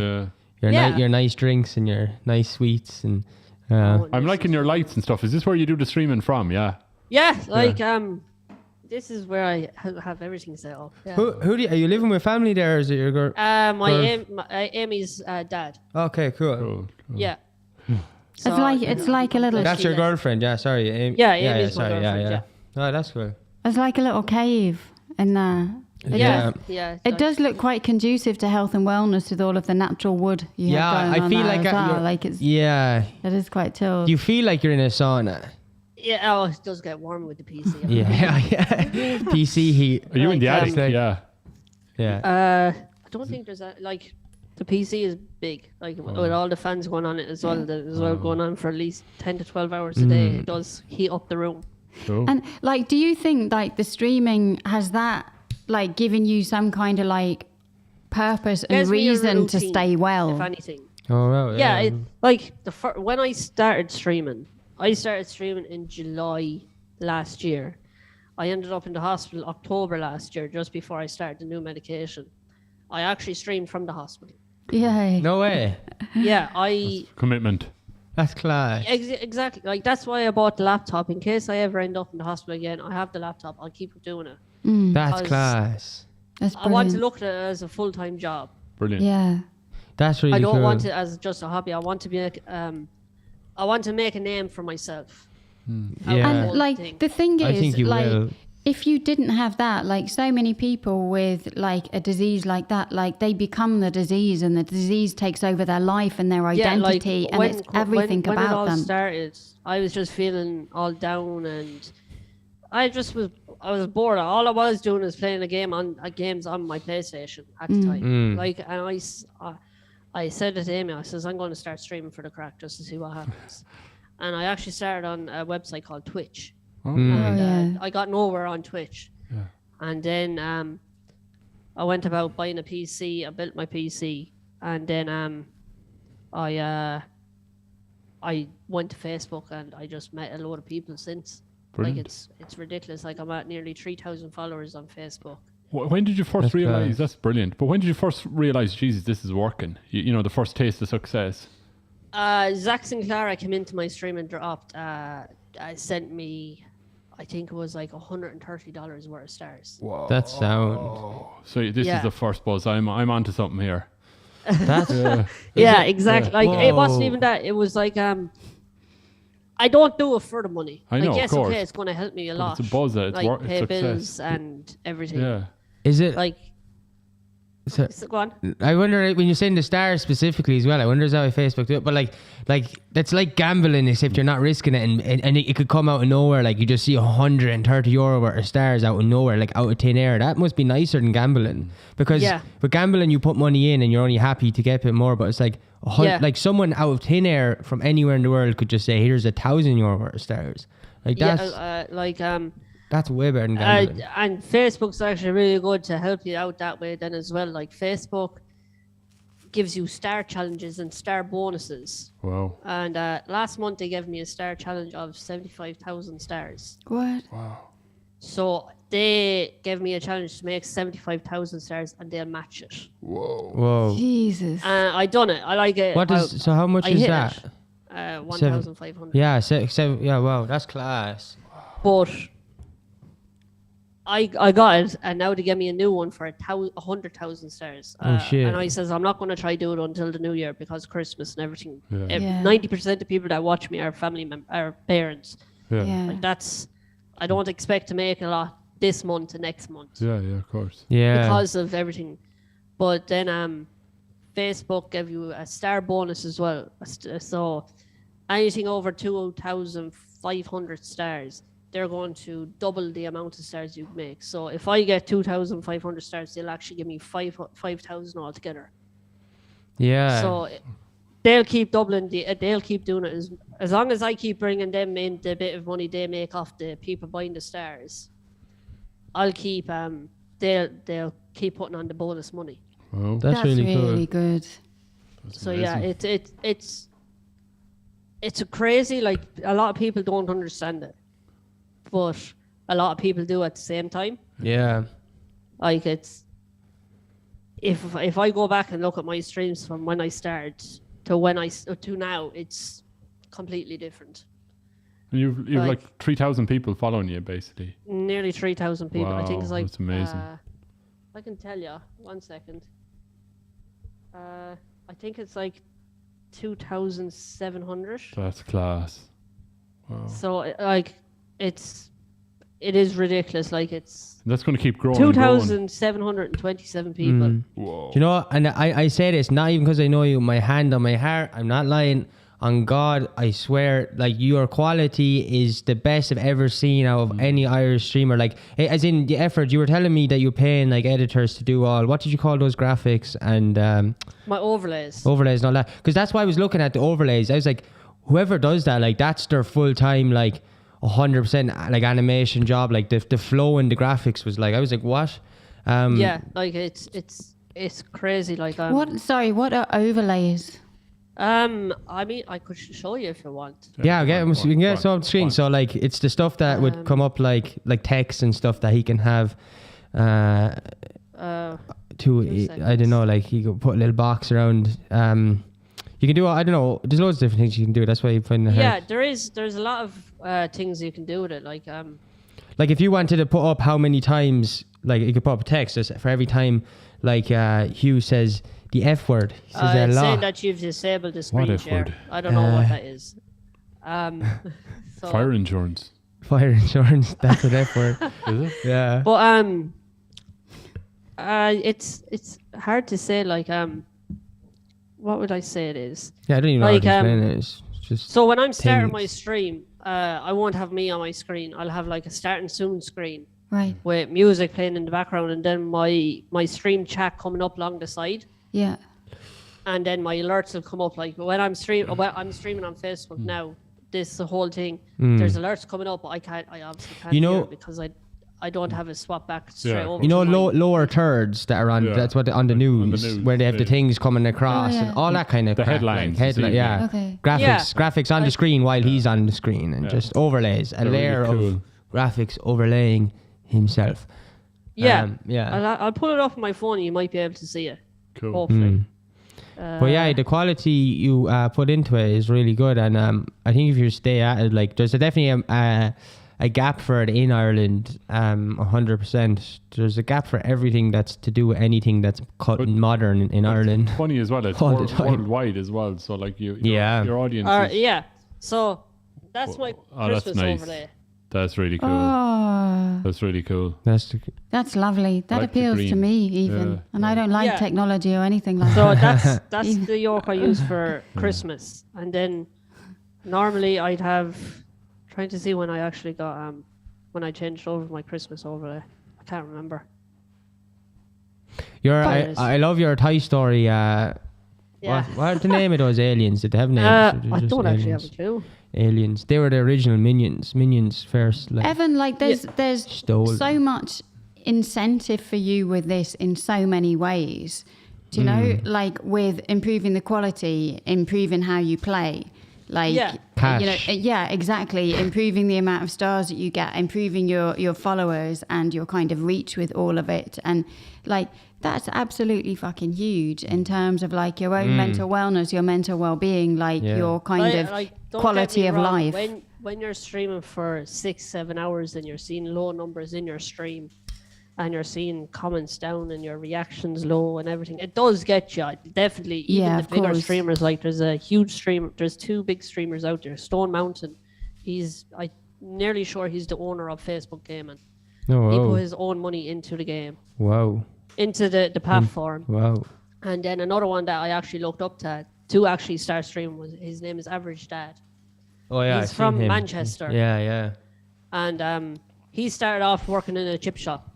Yeah. Yeah. Your nice drinks and your nice sweets and. I'm liking your lights and stuff. Is this where you do the streaming from? Yeah. yeah, like this is where I have everything set up. Yeah. Who do you, are you living with family there, or is it your girl? Amy's dad. Okay, cool. Cool. Yeah. It's like a little. That's your girlfriend, yeah. Sorry, Yeah, Amy's my sorry, girlfriend, yeah. Oh, that's cool. It's like a little cave in there. It Yeah. does- Yeah. It does look quite conducive to health and wellness with all of the natural wood you Yeah, have going I on feel there like as well. you're- Like it is quite chilled. You feel like you're in a sauna. Yeah, oh, it does get warm with the PC. Yeah. PC heat. Are you in the Like, attic? like- Yeah. Yeah. I don't think there's like the PC is big, like with all the fans going on it as well. There's going on for at least 10 to 12 hours a day. It does heat up the room. Cool. And like, do you think like the streaming has that like given you some kind of like purpose and Gives me a reason to routine, stay if well? anything. Oh, right. Yeah, like when I started streaming in July last year. I ended up in the hospital October last year, just before I started the new medication. I actually streamed from the hospital. Yeah. No way. Yeah, I Commitment. That's class. exactly like that's why I bought the laptop in case I ever end up in the hospital again. I have the laptop. I'll keep doing it. That's Because class. That's I want to brilliant. look at it as a full-time job. Brilliant. Yeah. That's really I don't cool. want it as just a hobby. I want to be I want to make a name for myself. Yeah. And whole like thing. the thing I is, think you like, will. if you didn't have that, like so many people with like a disease like that, like they become the disease, and the disease takes over their life and their identity, and it's everything when it about all them. started, I was just feeling all down, and I was bored. All I was doing was playing games on my PlayStation at the time. Like, and I said it to Amy. I says I'm going to start streaming for the crack just to see what happens. And I actually started on a website called Twitch. And I got nowhere on Twitch. Yeah. And then I went about buying a PC. I built my PC, and then I went to Facebook, and I just met a load of people since. Brilliant. Like it's ridiculous. Like I'm at nearly 3,000 followers on Facebook. When did you first That's realize? class. That's brilliant. But when did you first realize, Jesus, this is working? You know, the first taste of success. Zach Sinclair came into my stream and dropped. Sent me, I think it was like $130 worth of stars. Whoa. That's sound. So this Yeah. is the first buzz. I'm onto something here. That's Yeah, exactly. Like it wasn't Whoa. even that. It was like I don't do it for the money. I like, know, of yes, course. okay, it's going to help me a lot. it's a buzz, it's like it's pay success. bills and everything. Yeah. Is it? Like, So, go on. I wonder when you're saying the stars specifically as well. I wonder how Facebook do it, but like that's like gambling, except you're not risking it, and it could come out of nowhere. Like you just see €130 worth of stars out of nowhere, like out of thin air. That must be nicer than gambling, because Yeah. with gambling you put money in and you're only happy to get a bit more. But it's like Yeah. like someone out of thin air from anywhere in the world could just say, "Here's €1,000 worth of stars." Like that's that's way better than gambling. and Facebook's actually really good to help you out that way then as well. Like Facebook gives you star challenges and star bonuses. Wow. And last month they gave me a star challenge of 75,000 stars. What? So they gave me a challenge to make 75,000 stars, and they'll match it. Whoa. Jesus. I done it. I like it. What is so? How much I is hit that? it. 1,500. Yeah, yeah. Wow, that's class. But I got it, and now they give me a new one for 100,000 stars. Oh, shit. And I says I'm not going to try do it until the new year because Christmas and everything. Yeah. Yeah. 90% of people that watch me are are parents. Yeah. Yeah. Like I don't expect to make a lot this month and next month Yeah, of course. Yeah. because of everything. But then Facebook give you a star bonus as well. So anything over 2,500 stars, they're going to double the amount of stars you make. So if I get 2,500 stars, they'll actually give me 5,000 altogether. Yeah. So they'll keep doubling they'll keep doing it as long as I keep bringing them in the bit of money they make off the people buying the stars. I'll keep they'll keep putting on the bonus money. Wow. That's really cool. good. That's So amazing. yeah, it's a crazy, like, a lot of people don't understand it, but a lot of people do at the same time. Yeah. Like, it's if I go back and look at my streams from when I started to now, it's completely different. And you've like- like 3,000 people following you, basically. Nearly 3,000 people. I think it's Wow, like that's amazing. I can tell you. 1 second. I think it's like 2,700. That's class. Wow. So like it is ridiculous. Like, it's That's going to keep growing. and growing. 2,727 people. Mm. Whoa. Do you know, and I say this not even because I know you, my hand on my heart, I'm not lying. On God, I swear, like, your quality is the best I've ever seen out of any Irish streamer. Like, as in the effort, you were telling me that you're paying like editors to do all, what did you call those graphics and My overlays. overlays and all that? Because that's why I was looking at the overlays. I was like, whoever does that, like, that's their full time, like 100% like animation job. Like the flow and the graphics was like, I was like, what? Yeah, like it's crazy. Like, What are overlays? I mean, I could show you if you want. Yeah, we can get Fine, some on screen. fine. So like, it's the stuff that would come up like text and stuff that he can have. Uh, I seconds. don't know, like you could put a little box around. You can do, I don't know, there's loads of different things you can do. That's why you find the yeah, there's a lot of things you can do with it. Like, like if you wanted to put up how many times, like you could put up a text just for every time, like Hugh says the F word. He says a it's lot. saying that you've disabled the screen F share. word? I don't know what that is. So, Fire insurance. Fire insurance. That's an F word. Is it? Yeah. but it's hard to say. Like, what would I say it is? Yeah, I don't even know Like, how to explain it. It's just So when I'm starting things. my stream, I won't have me on my screen. I'll have like a starting soon screen Right. with music playing in the background, and then my stream chat coming up along the side, Yeah. and then my alerts will come up. Like, when I'm streaming on Facebook now. This the whole thing. There's alerts coming up, but I obviously can't You hear know- it because I don't have it swap back straight Yeah, over. You know, to mine. lower thirds that are on, Yeah. that's what on the On the news, news, where they have the yeah. things coming across Oh, yeah. and all that kind of The crap, headlines, like, you see, yeah. Okay. Graphics on the screen while he's on the screen, and Yeah. just overlays, a They're really layer cool. of graphics overlaying himself. Yeah, Yeah. I'll pull it up on my phone. And you might be able to see it. Cool. Hopefully. But yeah, the quality you put into it is really good, and I think if you stay at it, like, there's definitely a gap for it in Ireland. 100%. There's a gap for everything that's to do with anything that's cut But modern in Ireland. Funny as well. It's All the time. worldwide as well. So like Yeah. your audience. is, Yeah. So that's my Oh, that's Christmas nice. overlay. That's really cool. Oh, That's really cool. that's lovely. That Like the appeals to green. me even. Yeah. And I don't like Yeah. technology or anything like So that. that's the yoke I use for Christmas, and then normally I'd have trying to see when I actually got when I changed over my Christmas overlay. I can't remember. I love your Toy Story. Yeah. What's the name of those aliens? Did they have names? Or they're I just don't actually have aliens? a clue. Aliens. They were the original Minions. Minions first. Like, Evan, like there's Stole. so much incentive for you with this in so many ways. Do you know, like with improving the quality, improving how you play, like Yeah. you know, Cash. yeah, exactly, improving the amount of stars that you get, improving your followers and your kind of reach with all of it, and like that's absolutely fucking huge in terms of like your own mental wellness, your mental well-being, like Yeah. your kind of Don't get quality me of wrong, life. When you're streaming for 6-7 hours and you're seeing low numbers in your stream, and you're seeing comments down and your reactions low and everything, it does get you. Definitely, even Yeah, the of bigger course. streamers, like there's a huge streamer, there's two big streamers out there. Stone Mountain, I'm nearly sure he's the owner of Facebook Gaming. Oh, He wow. put his own money into the game, Wow. into the platform. Wow. And then another one that I actually looked up to actually start streaming his name is Average Dad. Oh yeah, He's I've from seen him. Manchester. Yeah. And he started off working in a chip shop.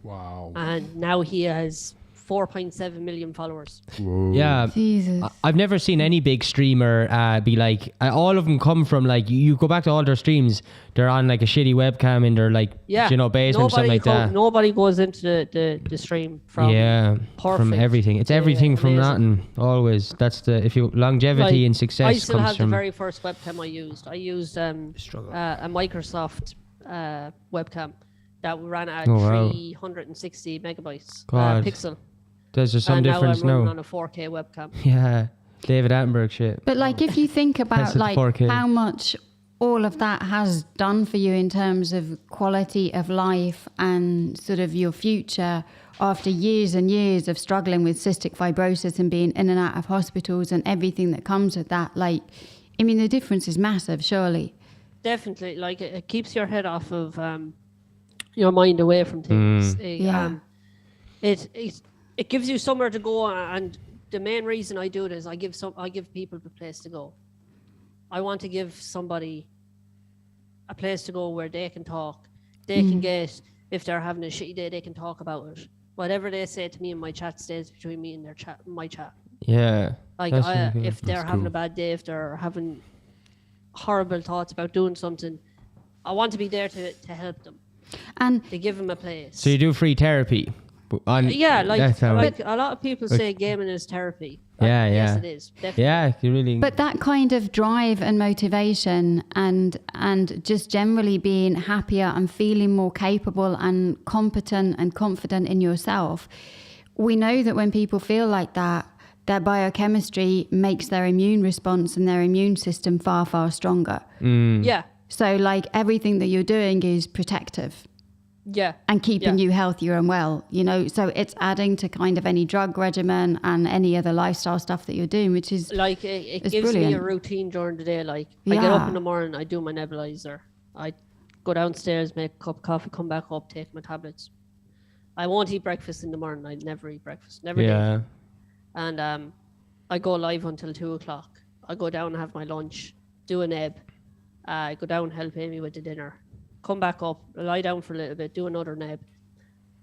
Wow. And now he has 4.7 million followers. Whoa. Yeah. Jesus. I've never seen any big streamer be like, all of them come from like, you go back to all their streams, they're on like a shitty webcam in their like, basement, something like that. Nobody goes into the stream from from everything. It's everything from nothing, always. That's longevity and success I still comes have from. the very first webcam I used. I used a Microsoft webcam that ran at 360 megabytes pixel. There's just some difference now. I'm now. running on a 4K webcam. Yeah, David Attenborough shit. But like, if you think about like 4K. how much all of that has done for you in terms of quality of life and sort of your future after years and years of struggling with cystic fibrosis and being in and out of hospitals and everything that comes with that, like, I mean, the difference is massive, surely. Definitely, like it keeps your head off of your mind away from things. It gives you somewhere to go, and the main reason I do it is I give people a place to go. I want to give somebody a place to go where they can talk. They can get, if they're having a shitty day, they can talk about it. Whatever they say to me in my chat stays between me and my chat. Yeah. Like if they're having a bad day, if they're having horrible thoughts about doing something, I want to be there to help them. And to give them a place. So you do free therapy? Like a lot of people say gaming is therapy. Yes, it is. Definitely. Yeah, you really. But that kind of drive and motivation and just generally being happier and feeling more capable and competent and confident in yourself, we know that when people feel like that, their biochemistry makes their immune response and their immune system far, far stronger. Yeah. So like everything that you're doing is protective. Yeah. And keeping you healthier and well, so it's adding to kind of any drug regimen and any other lifestyle stuff that you're doing, which is like it gives brilliant. me a routine during the day. Like I get up in the morning, I do my nebulizer, I go downstairs, make a cup of coffee, come back up, take my tablets. I won't eat breakfast in the morning. I never eat breakfast, never did. And I go live until 2:00. I go down and have my lunch, do a neb, I go down, help Amy with the dinner, come back up, lie down for a little bit, do another nap,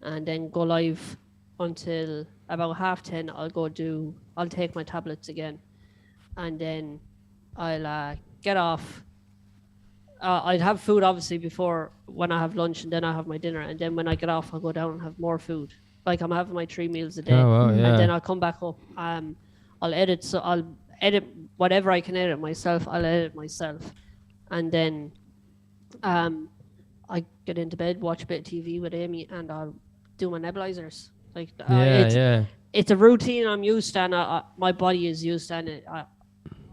and then go live until about 10:30. I'll take my tablets again, and then I'll get off. I'd have food obviously before when I have lunch, and then I have my dinner, and then when I get off, I'll go down and have more food. Like I'm having my 3 meals a day, and then I'll come back up. I'll edit, so I'll edit whatever I can edit myself. I'll edit myself, and then I get into bed, watch a bit of TV with Amy, and I'll do my nebulizers. Like it's a routine I'm used to, and my body is used to, and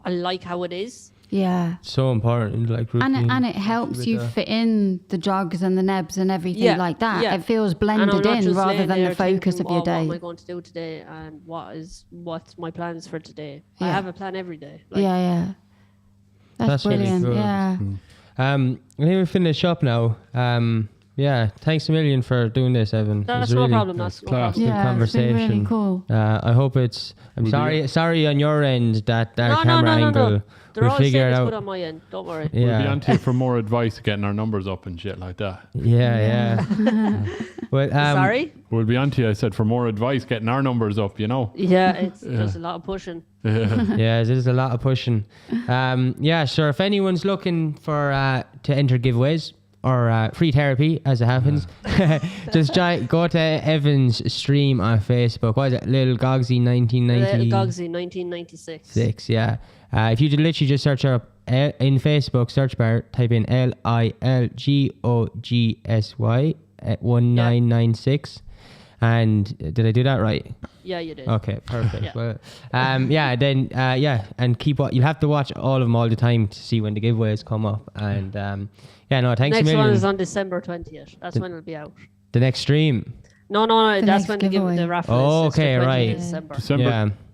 I like how it is. Yeah. So important, like routine. And it helps you fit in the drugs and the nebs and everything like that. Yeah. It feels blended in rather than the focus of your day. What am I going to do today, and what's my plans for today? I have a plan every day. Like, That's brilliant. Really yeah. I think we finish up now. Thanks a million for doing this, Evan. That's no problem. That's no problem. Yeah, conversation. It's been really cool. I hope it's. I'm sorry on your end that camera angle. No. They're all saying it's good on my end. Don't worry. We'll be on to you for more advice, getting our numbers up and shit like that. Yeah. But, sorry? We'll be on to you, I said, for more advice, getting our numbers up, Yeah, there's a lot of pushing. Yeah, there's a lot of pushing. Sure. If anyone's looking for to enter giveaways or free therapy, as it happens, just go to Evan's stream on Facebook. What is it? Little Gogsy 1990. Little Gogsy 1996. Yeah. If you literally just search up in Facebook search bar, type in LILGOGSY 1996. And did I do that right? Yeah, you did. Okay, perfect. Well, and keep you'll have to watch all of them all the time to see when the giveaways come up. And thanks a million. Next one is on December 20th. That's when it'll be out. The next stream. No. That's when the raffle is. Oh, okay, right. December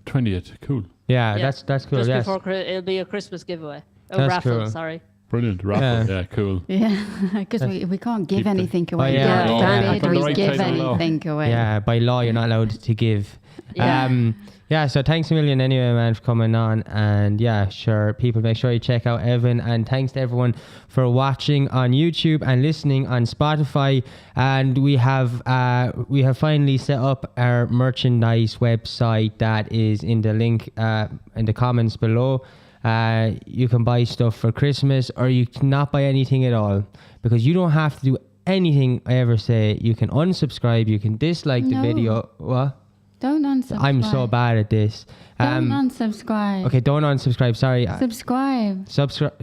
20th. Cool. Yeah, that's cool. Just before it'll be a Christmas giveaway. A raffle, sorry. Brilliant. Raffle. Yeah, cool. Yeah, because we can't give Keep the- anything away. yeah. God Yeah, forbid on we the right give side of the law. anything away. Yeah, by law, you're not allowed to give. Yeah. Yeah, so thanks a million anyway, man, for coming on. And yeah, sure, people, make sure you check out Evan. And thanks to everyone for watching on YouTube and listening on Spotify. And we have finally set up our merchandise website that is in the link in the comments below. You can buy stuff for Christmas, or you cannot buy anything at all, because you don't have to do anything I ever say. You can unsubscribe, you can dislike the No. video. What? Don't unsubscribe. I'm so bad at this. Don't unsubscribe. Okay, don't unsubscribe. Sorry. Subscribe.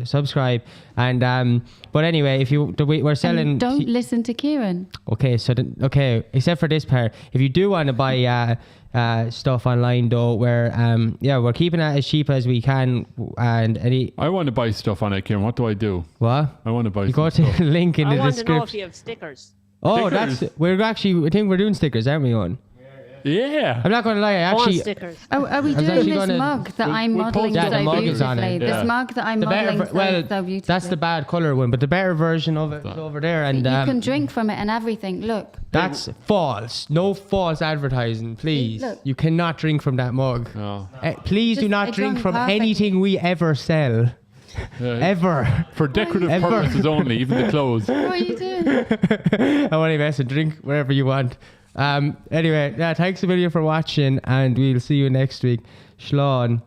Subscribe. And but anyway, if we're selling. And don't listen to Kieran. Okay, so except for this part, if you do want to buy stuff online though, we're keeping it as cheap as we can. And I want to buy stuff on it, Kieran. What do I do? What? I want to buy You go some to stuff. the link in I the want to know if description. you have stickers. Oh, Stickers? I think we're doing stickers, aren't we, on? Yeah. I'm not going to lie, I I want actually. stickers. Are we I was doing actually this gonna- mug that I'm we'll modelling post so that. The mug is on it. beautifully? Yeah. This mug that I'm The modelling better, well, so beautifully. that's the bad color one, but the better version of it is over there, and You can drink from it and everything. Look. that's false. No false advertising, please. Look. You cannot drink from that mug. Oh. Please do Just not a drink drunk from perfect. anything we ever sell. Ever. For decorative Ever. purposes only, even the clothes. What are you doing? I want to invest and drink wherever you want. Anyway, yeah, thanks a million for watching, and we'll see you next week. Shlán.